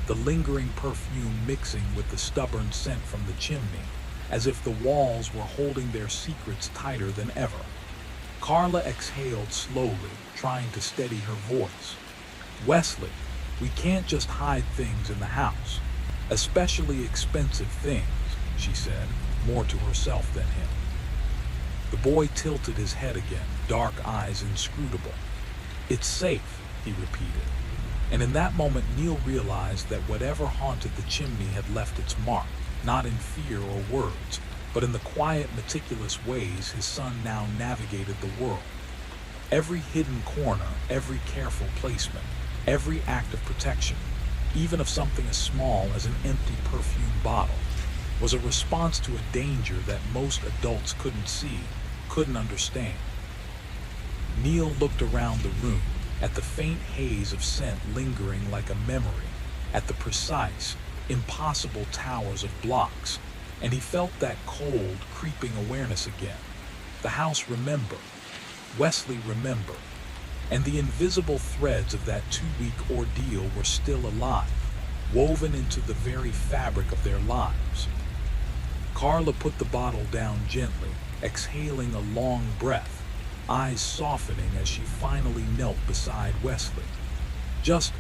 the lingering perfume mixing with the stubborn scent from the chimney, as if the walls were holding their secrets tighter than ever. Carla exhaled slowly, trying to steady her voice. "Wesley, we can't just hide things in the house, especially expensive things," she said, more to herself than him. The boy tilted his head again, dark eyes inscrutable. "It's safe," he repeated. And in that moment, Neil realized that whatever haunted the chimney had left its mark, not in fear or words, but in the quiet, meticulous ways his son now navigated the world. Every hidden corner, every careful placement, every act of protection, even of something as small as an empty perfume bottle, was a response to a danger that most adults couldn't see, couldn't understand. Neil looked around the room, at the faint haze of scent lingering like a memory, at the precise, impossible towers of blocks, and he felt that cold, creeping awareness again. The house remembered. Wesley remembered. And the invisible threads of that 2-week ordeal were still alive, woven into the very fabric of their lives. Carla put the bottle down gently, exhaling a long breath, eyes softening as she finally knelt beside Wesley. "Just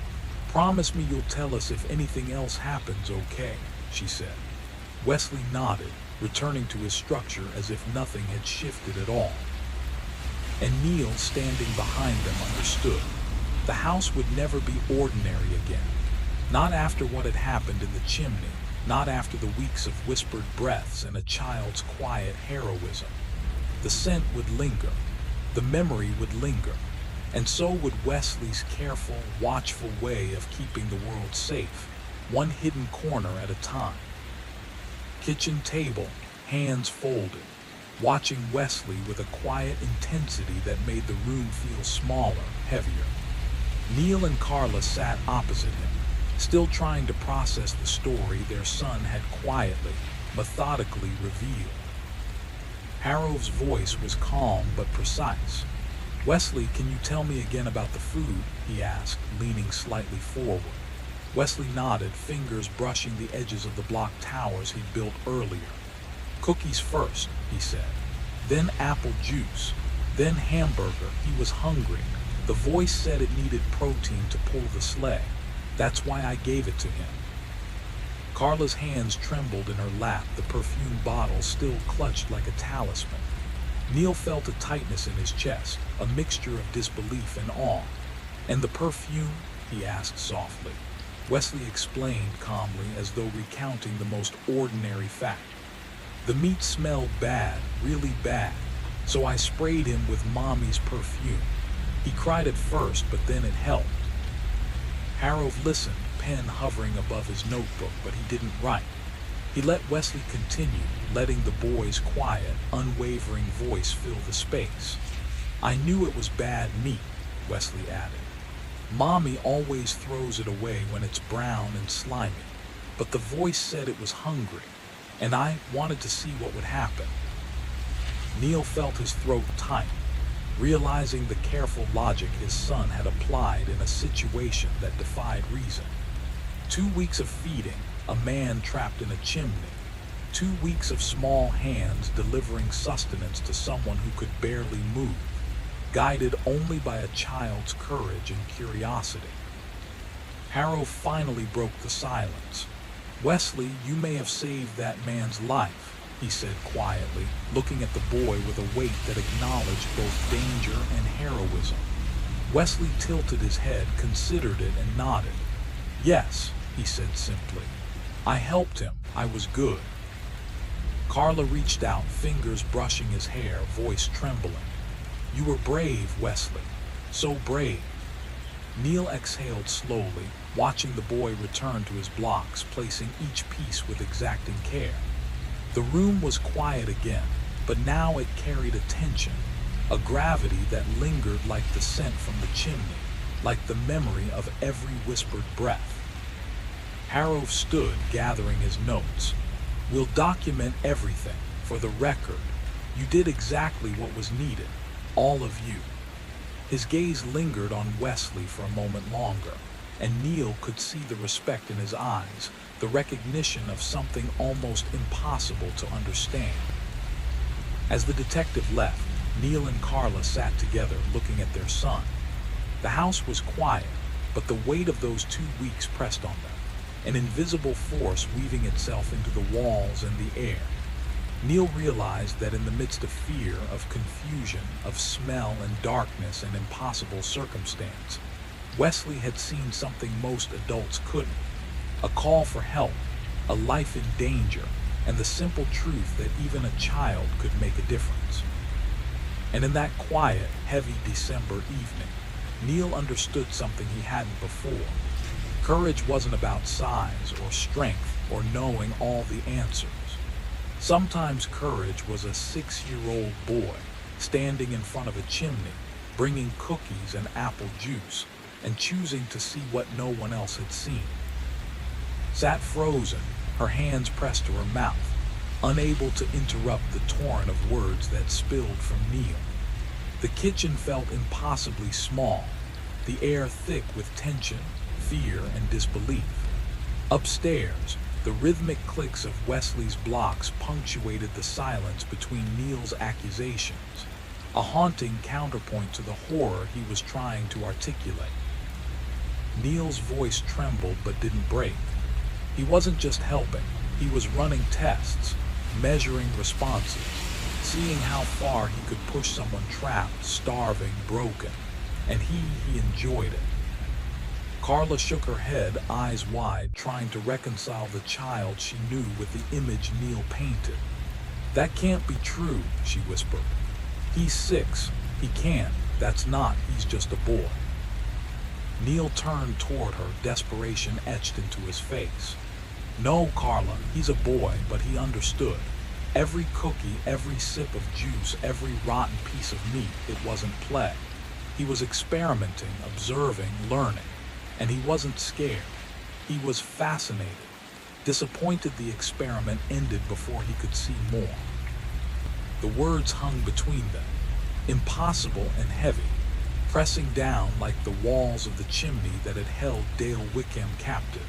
promise me you'll tell us if anything else happens, okay?" she said. Wesley nodded, returning to his structure as if nothing had shifted at all. And Neil, standing behind them, understood. The house would never be ordinary again. Not after what had happened in the chimney, not after the weeks of whispered breaths and a child's quiet heroism. The scent would linger, the memory would linger, and so would Wesley's careful, watchful way of keeping the world safe, one hidden corner at a time. Kitchen table, hands folded, watching Wesley with a quiet intensity that made the room feel smaller, heavier. Neil and Carla sat opposite him, still trying to process the story their son had quietly, methodically revealed. Harrow's voice was calm but precise. "Wesley, can you tell me again about the food?" he asked, leaning slightly forward. Wesley nodded, fingers brushing the edges of the block towers he'd built earlier. Cookies first, he said. Then apple juice. Then hamburger. He was hungry. The voice said it needed protein to pull the sleigh. That's why I gave it to him. Carla's hands trembled in her lap, the perfume bottle still clutched like a talisman. Neil felt a tightness in his chest, a mixture of disbelief and awe. And the perfume? He asked softly. Wesley explained calmly, as though recounting the most ordinary fact. The meat smelled bad, really bad, so I sprayed him with Mommy's perfume. He cried at first, but then it helped. Harrove listened, pen hovering above his notebook, but he didn't write. He let Wesley continue, letting the boy's quiet, unwavering voice fill the space. I knew it was bad meat, Wesley added. Mommy always throws it away when it's brown and slimy, but the voice said it was hungry, and I wanted to see what would happen. Neil felt his throat tight, realizing the careful logic his son had applied in a situation that defied reason. 2 weeks of feeding, a man trapped in a chimney. 2 weeks of small hands delivering sustenance to someone who could barely move, guided only by a child's courage and curiosity. Harrove finally broke the silence. Wesley, you may have saved that man's life, he said quietly, looking at the boy with a weight that acknowledged both danger and heroism. Wesley tilted his head, considered it, and nodded. Yes, he said simply. I helped him. I was good. Carla reached out, fingers brushing his hair, voice trembling. You were brave, Wesley. So brave. Neil exhaled slowly, watching the boy return to his blocks, placing each piece with exacting care. The room was quiet again, but now it carried a tension, a gravity that lingered like the scent from the chimney, like the memory of every whispered breath. Harrove stood, gathering his notes. We'll document everything, for the record. You did exactly what was needed, all of you. His gaze lingered on Wesley for a moment longer, and Neil could see the respect in his eyes, the recognition of something almost impossible to understand. As the detective left, Neil and Carla sat together, looking at their son. The house was quiet, but the weight of those 2 weeks pressed on them, an invisible force weaving itself into the walls and the air. Neil realized that in the midst of fear, of confusion, of smell and darkness and impossible circumstance, Wesley had seen something most adults couldn't. A call for help, a life in danger, and the simple truth that even a child could make a difference. And in that quiet, heavy December evening, Neil understood something he hadn't before. Courage wasn't about size or strength or knowing all the answers. Sometimes courage was a 6-year-old boy standing in front of a chimney, bringing cookies and apple juice, and choosing to see what no one else had seen. Sat frozen, her hands pressed to her mouth, unable to interrupt the torrent of words that spilled from Neil. The kitchen felt impossibly small, the air thick with tension, fear, and disbelief. Upstairs, the rhythmic clicks of Wesley's blocks punctuated the silence between Neil's accusations, a haunting counterpoint to the horror he was trying to articulate. Neil's voice trembled but didn't break. He wasn't just helping, he was running tests, measuring responses, seeing how far he could push someone trapped, starving, broken, and he enjoyed it. Carla shook her head, eyes wide, trying to reconcile the child she knew with the image Neil painted. That can't be true, she whispered. He's 6. He can't. That's not. He's just a boy. Neil turned toward her, desperation etched into his face. No, Carla, he's a boy, but he understood. Every cookie, every sip of juice, every rotten piece of meat, it wasn't play. He was experimenting, observing, learning. And he wasn't scared. He was fascinated, disappointed the experiment ended before he could see more. The words hung between them, impossible and heavy. pressing down like the walls of the chimney that had held Dale Wickham captive.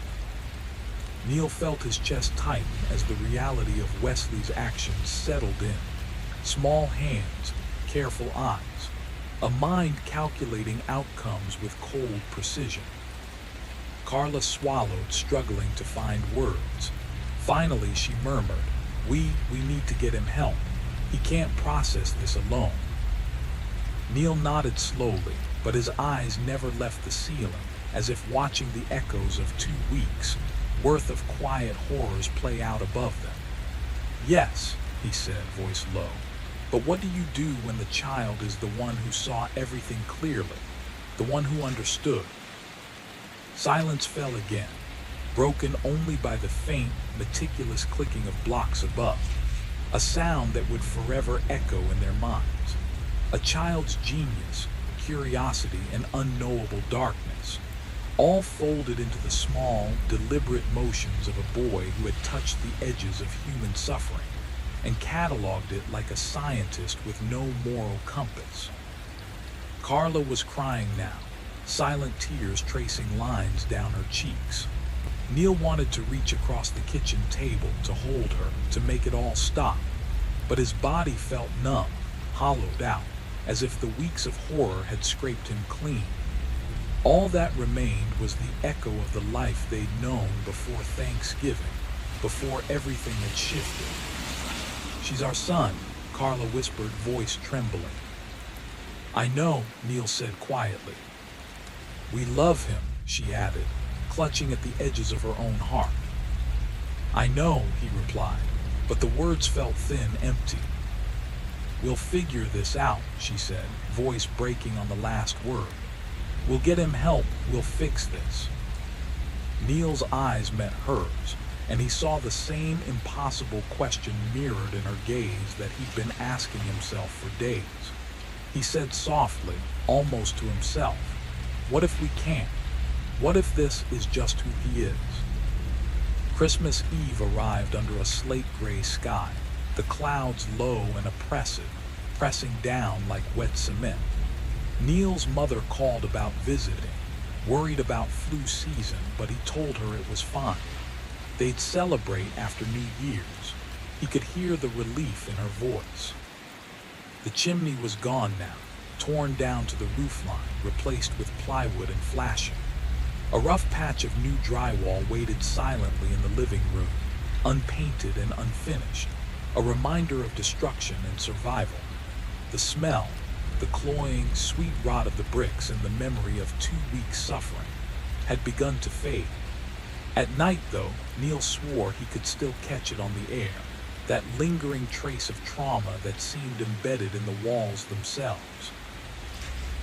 Neil felt his chest tighten as the reality of Wesley's actions settled in. Small hands, careful eyes, a mind calculating outcomes with cold precision. Carla swallowed, struggling to find words. Finally, she murmured, We need to get him help. He can't process this alone." Neil nodded slowly, but his eyes never left the ceiling, as if watching the echoes of 2 weeks' worth of quiet horrors play out above them. "Yes," he said, voice low, "but what do you do when the child is the one who saw everything clearly, the one who understood?" Silence fell again, broken only by the faint, meticulous clicking of blocks above, a sound that would forever echo in their minds. A child's genius, curiosity, and unknowable darkness, all folded into the small, deliberate motions of a boy who had touched the edges of human suffering and cataloged it like a scientist with no moral compass. Carla was crying now, silent tears tracing lines down her cheeks. Neil wanted to reach across the kitchen table to hold her, to make it all stop, but his body felt numb, hollowed out, as if the weeks of horror had scraped him clean. All that remained was the echo of the life they'd known before Thanksgiving, before everything had shifted. "She's our son," Carla whispered, voice trembling. "I know," Neil said quietly. "We love him," she added, clutching at the edges of her own heart. "I know," he replied, but the words felt thin, empty. "We'll figure this out," she said, voice breaking on the last word. "We'll get him help. We'll fix this." Neil's eyes met hers, and he saw the same impossible question mirrored in her gaze that he'd been asking himself for days. He said softly, almost to himself, "What if we can't? What if this is just who he is?" Christmas Eve arrived under a slate-gray sky, the clouds low and oppressive, pressing down like wet cement. Neil's mother called about visiting, worried about flu season, but he told her it was fine. They'd celebrate after New Year's. He could hear the relief in her voice. The chimney was gone now, torn down to the roofline, replaced with plywood and flashing. A rough patch of new drywall waited silently in the living room, unpainted and unfinished, a reminder of destruction and survival. The smell, the cloying, sweet rot of the bricks and the memory of 2 weeks' suffering, had begun to fade. At night, though, Neil swore he could still catch it on the air, that lingering trace of trauma that seemed embedded in the walls themselves.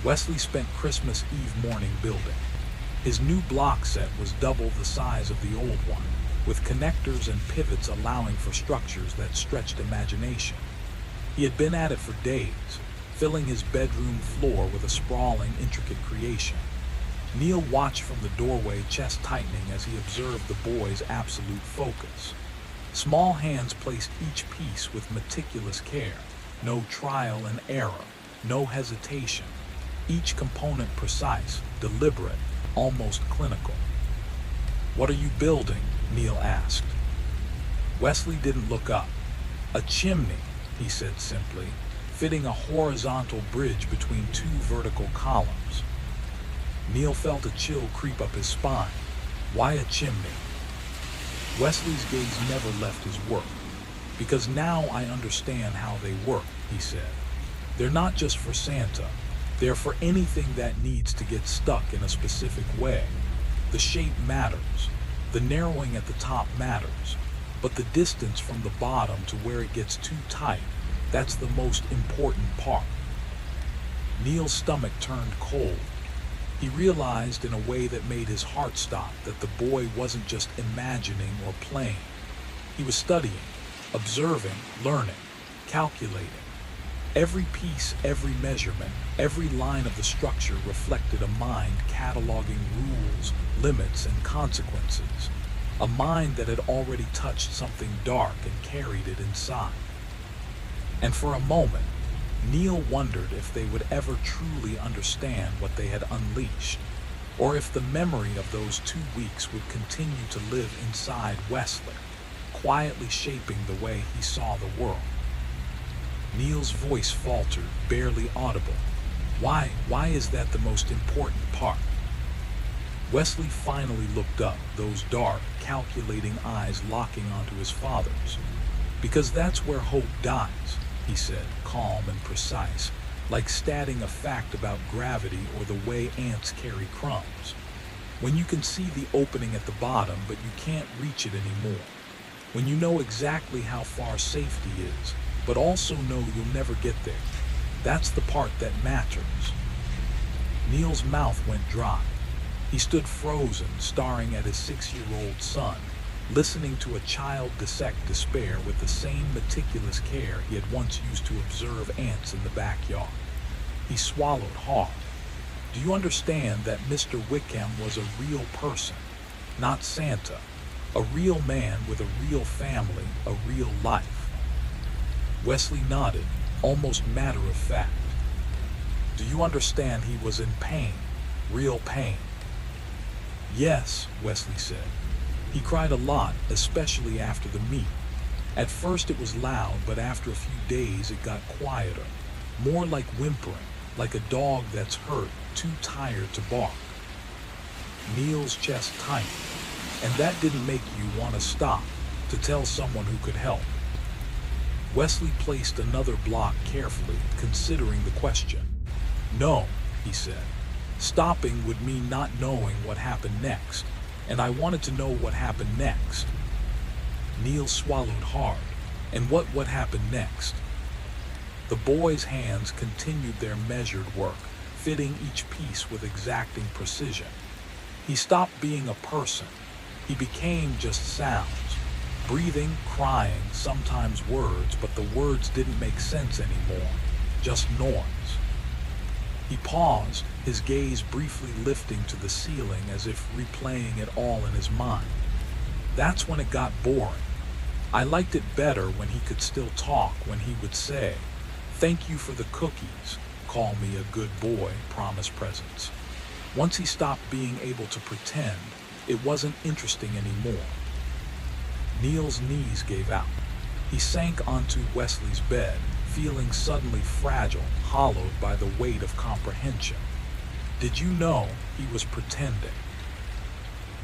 Wesley spent Christmas Eve morning building. His new block set was double the size of the old one, with connectors and pivots allowing for structures that stretched imagination. He had been at it for days, filling his bedroom floor with a sprawling, intricate creation. Neil watched from the doorway, chest tightening as he observed the boy's absolute focus. Small hands placed each piece with meticulous care, no trial and error, no hesitation. Each component precise, deliberate, almost clinical. "What are you building?" Neil asked. Wesley didn't look up. "A chimney," he said simply, fitting a horizontal bridge between 2 vertical columns. Neil felt a chill creep up his spine. Why a chimney? Wesley's gaze never left his work. "Because now I understand how they work," he said. "They're not just for Santa. They're for anything that needs to get stuck in a specific way. The shape matters. The narrowing at the top matters. But the distance from the bottom to where it gets too tight, that's the most important part." Neil's stomach turned cold. He realized in a way that made his heart stop that the boy wasn't just imagining or playing. He was studying, observing, learning, calculating. Every piece, every measurement, every line of the structure reflected a mind cataloging rules, limits, and consequences. A mind that had already touched something dark and carried it inside. And for a moment, Neil wondered if they would ever truly understand what they had unleashed, or if the memory of those 2 weeks would continue to live inside Wesley, quietly shaping the way he saw the world. Neil's voice faltered, barely audible. Why is that the most important part? Wesley finally looked up, those dark, calculating eyes locking onto his father's. Because that's where hope dies, he said, calm and precise, like stating a fact about gravity or the way ants carry crumbs. When you can see the opening at the bottom but you can't reach it anymore. When you know exactly how far safety is, but also know you'll never get there. That's the part that matters. Neil's mouth went dry. He stood frozen, staring at his 6-year-old son, listening to a child dissect despair with the same meticulous care he had once used to observe ants in the backyard. He swallowed hard. Do you understand that Mr. Wickham was a real person, not Santa? A real man with a real family, a real life. Wesley nodded, almost matter of fact. Do you understand he was in pain, real pain? Yes, Wesley said. He cried a lot, especially after the meet. At first it was loud, but after a few days it got quieter, more like whimpering, like a dog that's hurt, too tired to bark. Neil's chest tightened, and that didn't make you want to stop, to tell someone who could help. Wesley placed another block carefully, considering the question. No, he said. Stopping would mean not knowing what happened next, and I wanted to know what happened next. Neil swallowed hard. And what happened next? The boy's hands continued their measured work, fitting each piece with exacting precision. He stopped being a person. He became just sounds. Breathing, crying, sometimes words, but the words didn't make sense anymore. Just noise. He paused, his gaze briefly lifting to the ceiling as if replaying it all in his mind. That's when it got boring. I liked it better when he could still talk, when he would say, "Thank you for the cookies, call me a good boy, promise presents." Once he stopped being able to pretend, it wasn't interesting anymore. Neil's knees gave out. He sank onto Wesley's bed, feeling suddenly fragile, hollowed by the weight of comprehension. Did you know he was pretending?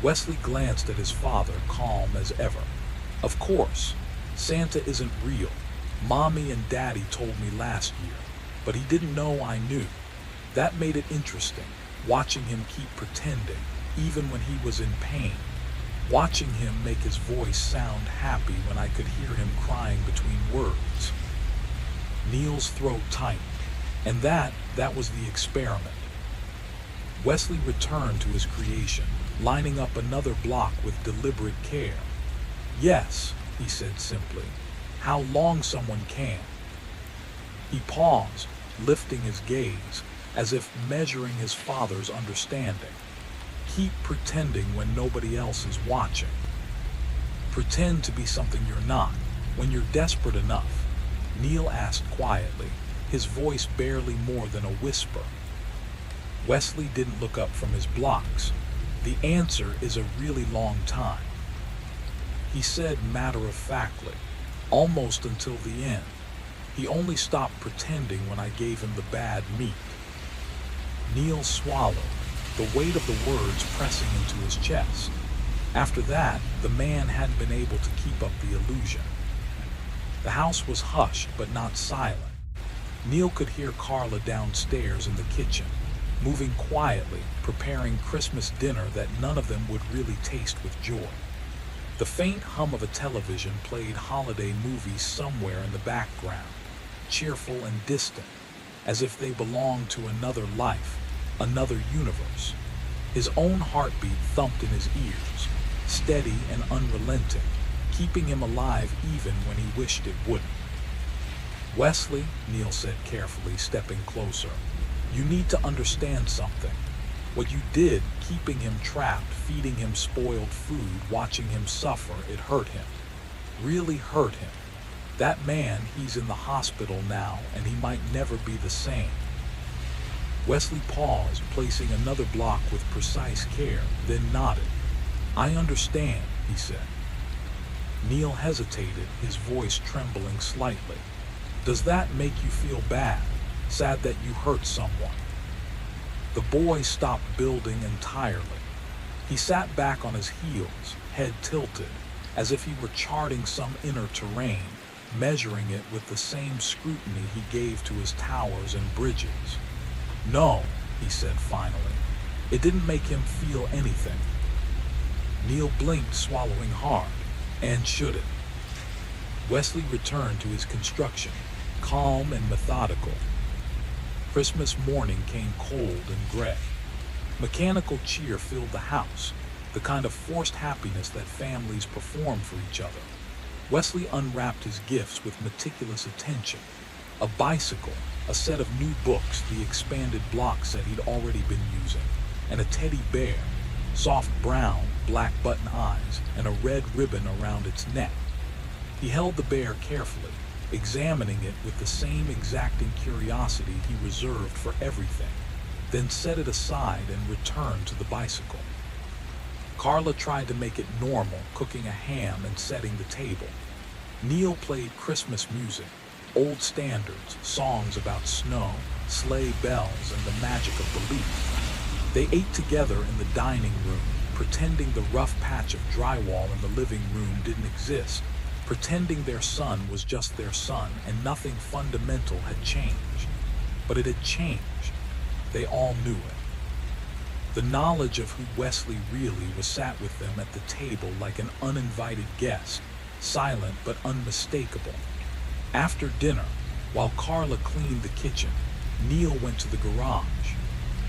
Wesley glanced at his father, calm as ever. Of course, Santa isn't real. Mommy and Daddy told me last year, but he didn't know I knew. That made it interesting, watching him keep pretending, even when he was in pain. Watching him make his voice sound happy when I could hear him crying between words. Neil's throat tightened, and that was the experiment. Wesley returned to his creation, lining up another block with deliberate care. Yes, he said simply, how long someone can. He paused, lifting his gaze, as if measuring his father's understanding. Keep pretending when nobody else is watching. Pretend to be something you're not, when you're desperate enough. Neil asked quietly, his voice barely more than a whisper. Wesley didn't look up from his blocks. The answer is a really long time. He said matter-of-factly, almost until the end. He only stopped pretending when I gave him the bad meat. Neil swallowed, the weight of the words pressing into his chest. After that, the man hadn't been able to keep up the illusion. The house was hushed, but not silent. Neil could hear Carla downstairs in the kitchen, moving quietly, preparing Christmas dinner that none of them would really taste with joy. The faint hum of a television played holiday movies somewhere in the background, cheerful and distant, as if they belonged to another life, another universe. His own heartbeat thumped in his ears, steady and unrelenting, keeping him alive even when he wished it wouldn't. Wesley, Neil said carefully, stepping closer, you need to understand something. What you did, keeping him trapped, feeding him spoiled food, watching him suffer, it hurt him. Really hurt him. That man, he's in the hospital now, and he might never be the same. Wesley paused, placing another block with precise care, then nodded. I understand, he said. Neil hesitated, his voice trembling slightly. Does that make you feel bad? Sad that you hurt someone? The boy stopped building entirely. He sat back on his heels, head tilted, as if he were charting some inner terrain, measuring it with the same scrutiny he gave to his towers and bridges. No, he said finally. It didn't make him feel anything. Neil blinked, swallowing hard. And should it? Wesley returned to his construction, calm and methodical. Christmas morning came cold and gray. Mechanical cheer filled the house, the kind of forced happiness that families perform for each other. Wesley unwrapped his gifts with meticulous attention. A bicycle, a set of new books, the expanded block set he'd already been using, and a teddy bear, soft brown, black button eyes, and a red ribbon around its neck. He held the bear carefully, examining it with the same exacting curiosity he reserved for everything, then set it aside and returned to the bicycle. Carla tried to make it normal, cooking a ham and setting the table. Neil played Christmas music, old standards, songs about snow, sleigh bells, and the magic of belief. They ate together in the dining room, pretending the rough patch of drywall in the living room didn't exist, pretending their son was just their son and nothing fundamental had changed. But it had changed. They all knew it. The knowledge of who Wesley really was sat with them at the table like an uninvited guest, silent but unmistakable. After dinner, while Carla cleaned the kitchen, Neil went to the garage.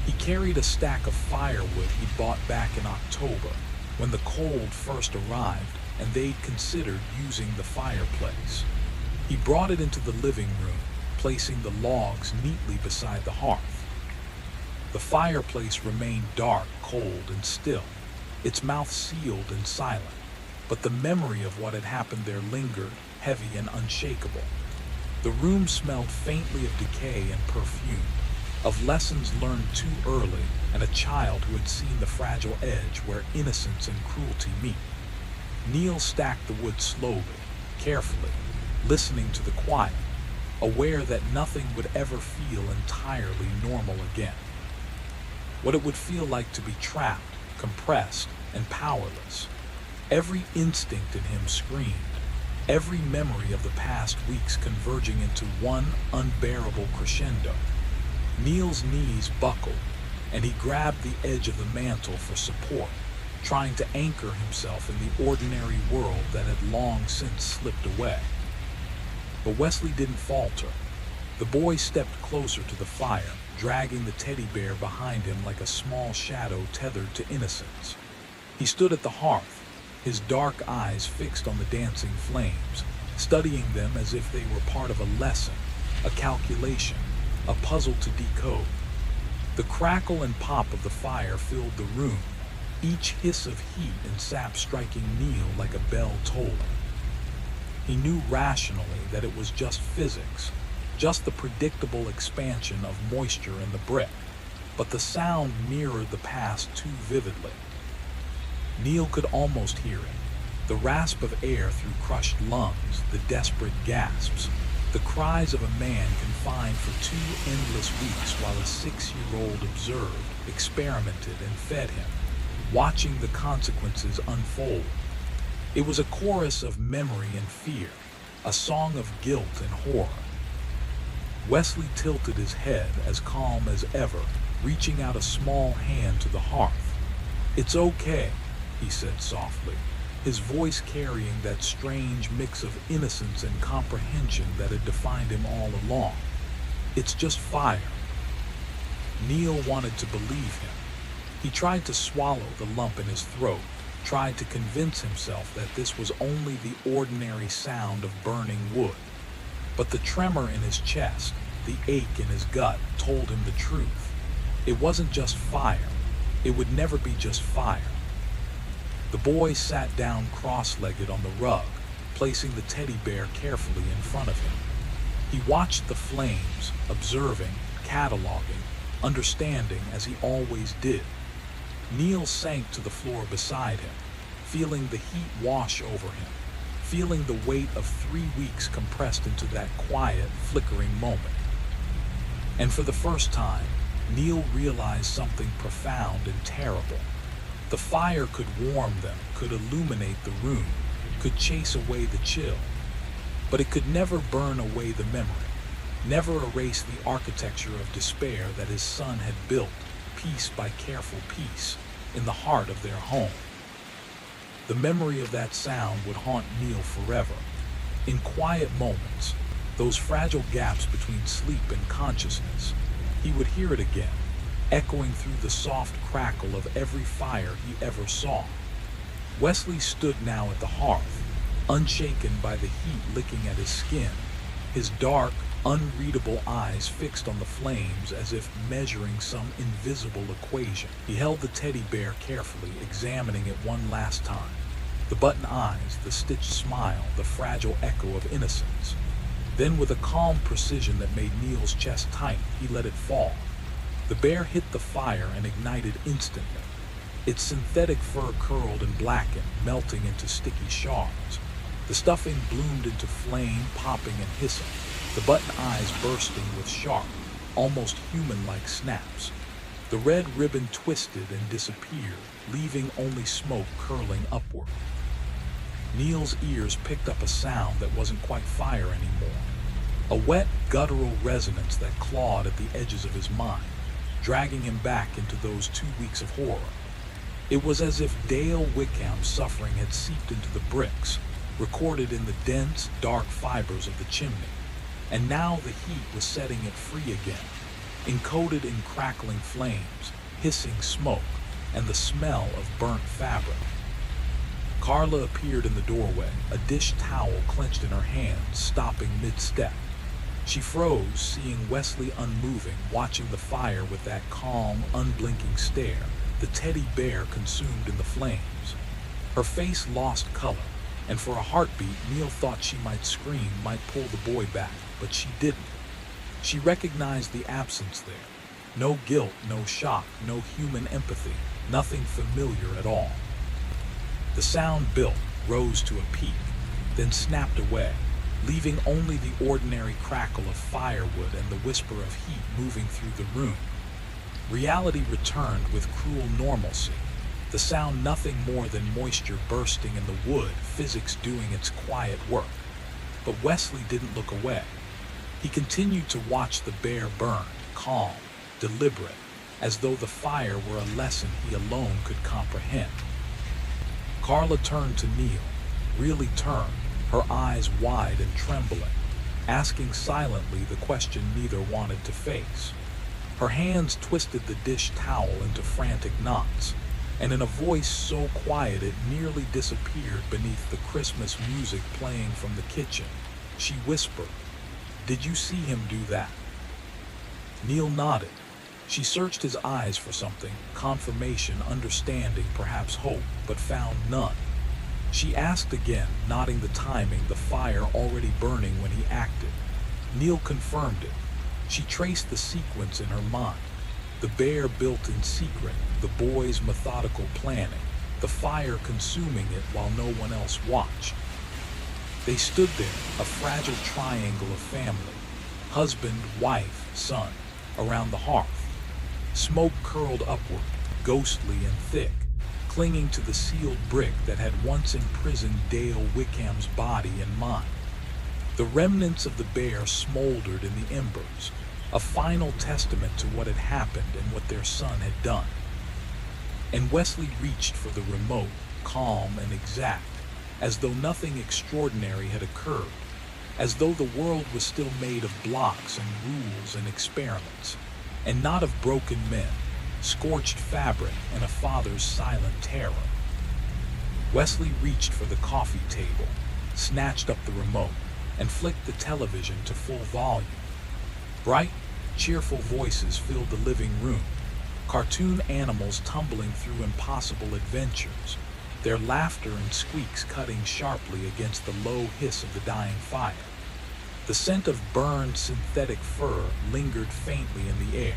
He carried a stack of firewood he'd bought back in October, when the cold first arrived and they'd considered using the fireplace. He brought it into the living room, placing the logs neatly beside the hearth. The fireplace remained dark, cold, and still, its mouth sealed and silent, but the memory of what had happened there lingered, heavy and unshakable. The room smelled faintly of decay and perfume, of lessons learned too early, and a child who had seen the fragile edge where innocence and cruelty meet. Neil stacked the wood slowly, carefully, listening to the quiet, aware that nothing would ever feel entirely normal again. What it would feel like to be trapped, compressed, and powerless. Every instinct in him screamed, every memory of the past weeks converging into one unbearable crescendo. Neil's knees buckled, and he grabbed the edge of the mantel for support, trying to anchor himself in the ordinary world that had long since slipped away. But Wesley didn't falter. The boy stepped closer to the fire, dragging the teddy bear behind him like a small shadow tethered to innocence. He stood at the hearth, his dark eyes fixed on the dancing flames, studying them as if they were part of a lesson, a calculation, a puzzle to decode. The crackle and pop of the fire filled the room, each hiss of heat and sap striking Neil like a bell tolling. He knew rationally that it was just physics, just the predictable expansion of moisture in the brick, but the sound mirrored the past too vividly. Neil could almost hear it, the rasp of air through crushed lungs, the desperate gasps, the cries of a man confined for 2 endless weeks while a 6-year-old observed, experimented, and fed him, watching the consequences unfold. It was a chorus of memory and fear, a song of guilt and horror. Wesley tilted his head, as calm as ever, reaching out a small hand to the hearth. "It's okay," he said softly, his voice carrying that strange mix of innocence and comprehension that had defined him all along. "It's just fire." Neil wanted to believe him. He tried to swallow the lump in his throat, tried to convince himself that this was only the ordinary sound of burning wood. But the tremor in his chest, the ache in his gut, told him the truth. It wasn't just fire. It would never be just fire. The boy sat down cross-legged on the rug, placing the teddy bear carefully in front of him. He watched the flames, observing, cataloging, understanding as he always did. Neil sank to the floor beside him, feeling the heat wash over him, feeling the weight of 3 weeks compressed into that quiet, flickering moment. And for the first time, Neil realized something profound and terrible. The fire could warm them, could illuminate the room, could chase away the chill. But it could never burn away the memory, never erase the architecture of despair that his son had built, piece by careful piece, in the heart of their home. The memory of that sound would haunt Neil forever. In quiet moments, those fragile gaps between sleep and consciousness, he would hear it again, echoing through the soft crackle of every fire he ever saw. Wesley stood now at the hearth, unshaken by the heat licking at his skin, his dark, unreadable eyes fixed on the flames as if measuring some invisible equation. He held the teddy bear carefully, examining it one last time. The button eyes, the stitched smile, the fragile echo of innocence. Then, with a calm precision that made Neil's chest tight, he let it fall. The bear hit the fire and ignited instantly. Its synthetic fur curled and blackened, melting into sticky shards. The stuffing bloomed into flame, popping and hissing, the button eyes bursting with sharp, almost human-like snaps. The red ribbon twisted and disappeared, leaving only smoke curling upward. Neil's ears picked up a sound that wasn't quite fire anymore. A wet, guttural resonance that clawed at the edges of his mind, dragging him back into those 2 weeks of horror. It was as if Dale Wickham's suffering had seeped into the bricks, recorded in the dense, dark fibers of the chimney. And now the heat was setting it free again, encoded in crackling flames, hissing smoke, and the smell of burnt fabric. Carla appeared in the doorway, a dish towel clenched in her hand, stopping mid-step. She froze, seeing Wesley unmoving, watching the fire with that calm, unblinking stare, the teddy bear consumed in the flames. Her face lost color, and for a heartbeat, Neil thought she might scream, might pull the boy back, but she didn't. She recognized the absence there. No guilt, no shock, no human empathy, nothing familiar at all. The sound built, rose to a peak, then snapped away, leaving only the ordinary crackle of firewood and the whisper of heat moving through the room. Reality returned with cruel normalcy, the sound nothing more than moisture bursting in the wood, physics doing its quiet work. But Wesley didn't look away. He continued to watch the bear burn, calm, deliberate, as though the fire were a lesson he alone could comprehend. Carla turned to Neil, really turned, her eyes wide and trembling, asking silently the question neither wanted to face. Her hands twisted the dish towel into frantic knots, and in a voice so quiet it nearly disappeared beneath the Christmas music playing from the kitchen, she whispered, "Did you see him do that?" Neil nodded. She searched his eyes for something, confirmation, understanding, perhaps hope, but found none. She asked again, noting the timing, the fire already burning when he acted. Neil confirmed it. She traced the sequence in her mind. The bear built in secret, the boy's methodical planning, the fire consuming it while no one else watched. They stood there, a fragile triangle of family, husband, wife, son, around the hearth. Smoke curled upward, ghostly and thick, clinging to the sealed brick that had once imprisoned Dale Wickham's body and mind. The remnants of the bear smoldered in the embers, a final testament to what had happened and what their son had done. And Wesley reached for the remote, calm and exact, as though nothing extraordinary had occurred, as though the world was still made of blocks and rules and experiments, and not of broken men, scorched fabric, and a father's silent terror. Wesley reached for the coffee table, snatched up the remote, and flicked the television to full volume. Bright, cheerful voices filled the living room, cartoon animals tumbling through impossible adventures, their laughter and squeaks cutting sharply against the low hiss of the dying fire. The scent of burned synthetic fur lingered faintly in the air,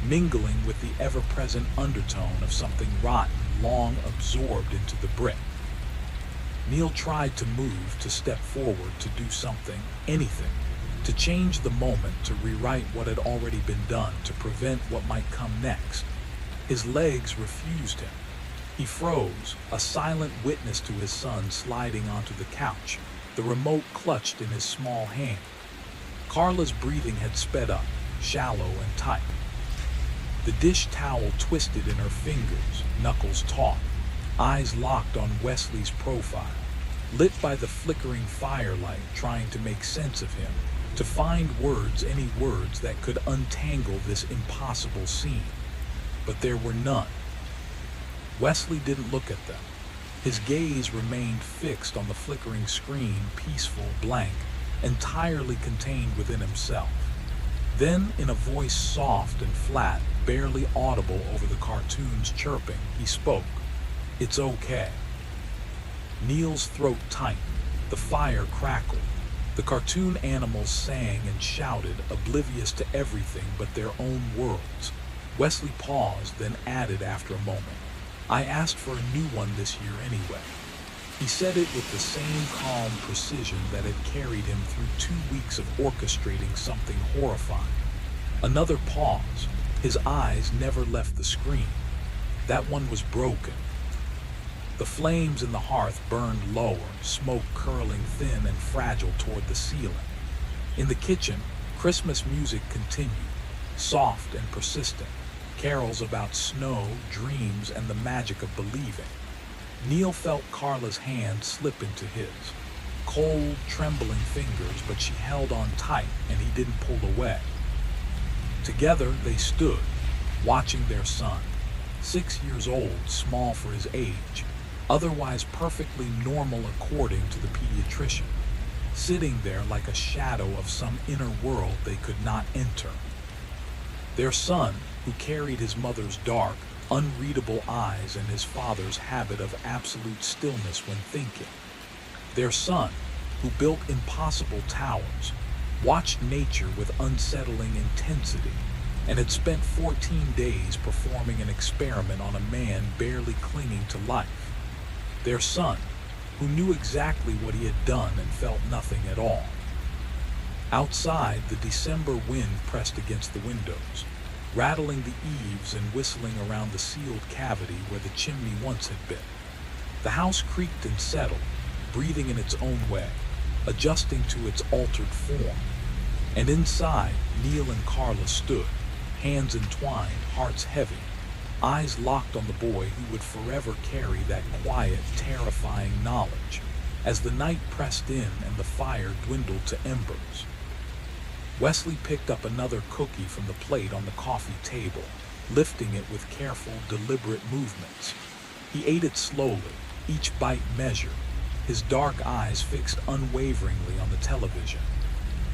mingling with the ever-present undertone of something rotten long absorbed into the brick. Neil tried to move, to step forward, to do something, anything, to change the moment, to rewrite what had already been done, to prevent what might come next. His legs refused him. He froze, a silent witness to his son sliding onto the couch, the remote clutched in his small hand. Carla's breathing had sped up, shallow and tight. The dish towel twisted in her fingers, knuckles taut, eyes locked on Wesley's profile, lit by the flickering firelight, trying to make sense of him, to find words, any words that could untangle this impossible scene. But there were none. Wesley didn't look at them. His gaze remained fixed on the flickering screen, peaceful, blank, entirely contained within himself. Then, in a voice soft and flat, barely audible over the cartoon's chirping, he spoke. "It's okay." Neil's throat tightened. The fire crackled. The cartoon animals sang and shouted, oblivious to everything but their own worlds. Wesley paused, then added after a moment, "I asked for a new one this year anyway." He said it with the same calm precision that had carried him through 2 weeks of orchestrating something horrifying. Another pause. His eyes never left the screen. That one was broken. The flames in the hearth burned lower, smoke curling thin and fragile toward the ceiling. In the kitchen, Christmas music continued, soft and persistent, carols about snow, dreams, and the magic of believing. Neil felt Carla's hand slip into his. Cold, trembling fingers, but she held on tight and he didn't pull away. Together they stood, watching their son, 6 years old, small for his age, otherwise perfectly normal according to the pediatrician, sitting there like a shadow of some inner world they could not enter. Their son, who carried his mother's dark, unreadable eyes and his father's habit of absolute stillness when thinking. Their son, who built impossible towers, watched nature with unsettling intensity, and had spent 14 days performing an experiment on a man barely clinging to life. Their son, who knew exactly what he had done and felt nothing at all. Outside, the December wind pressed against the windows, rattling the eaves and whistling around the sealed cavity where the chimney once had been. The house creaked and settled, breathing in its own way, adjusting to its altered form. And inside, Neil and Carla stood, hands entwined, hearts heavy, eyes locked on the boy who would forever carry that quiet, terrifying knowledge, as the night pressed in and the fire dwindled to embers. Wesley picked up another cookie from the plate on the coffee table, lifting it with careful, deliberate movements. He ate it slowly, each bite measured, his dark eyes fixed unwaveringly on the television.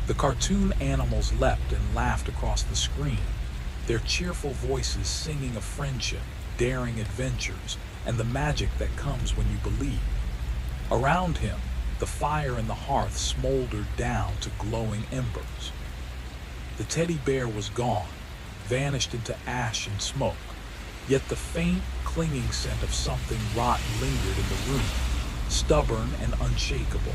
The cartoon animals leapt and laughed across the screen, their cheerful voices singing of friendship, daring adventures, and the magic that comes when you believe. Around him, the fire in the hearth smoldered down to glowing embers. The teddy bear was gone, vanished into ash and smoke, yet the faint, clinging scent of something rotten lingered in the room, stubborn and unshakable.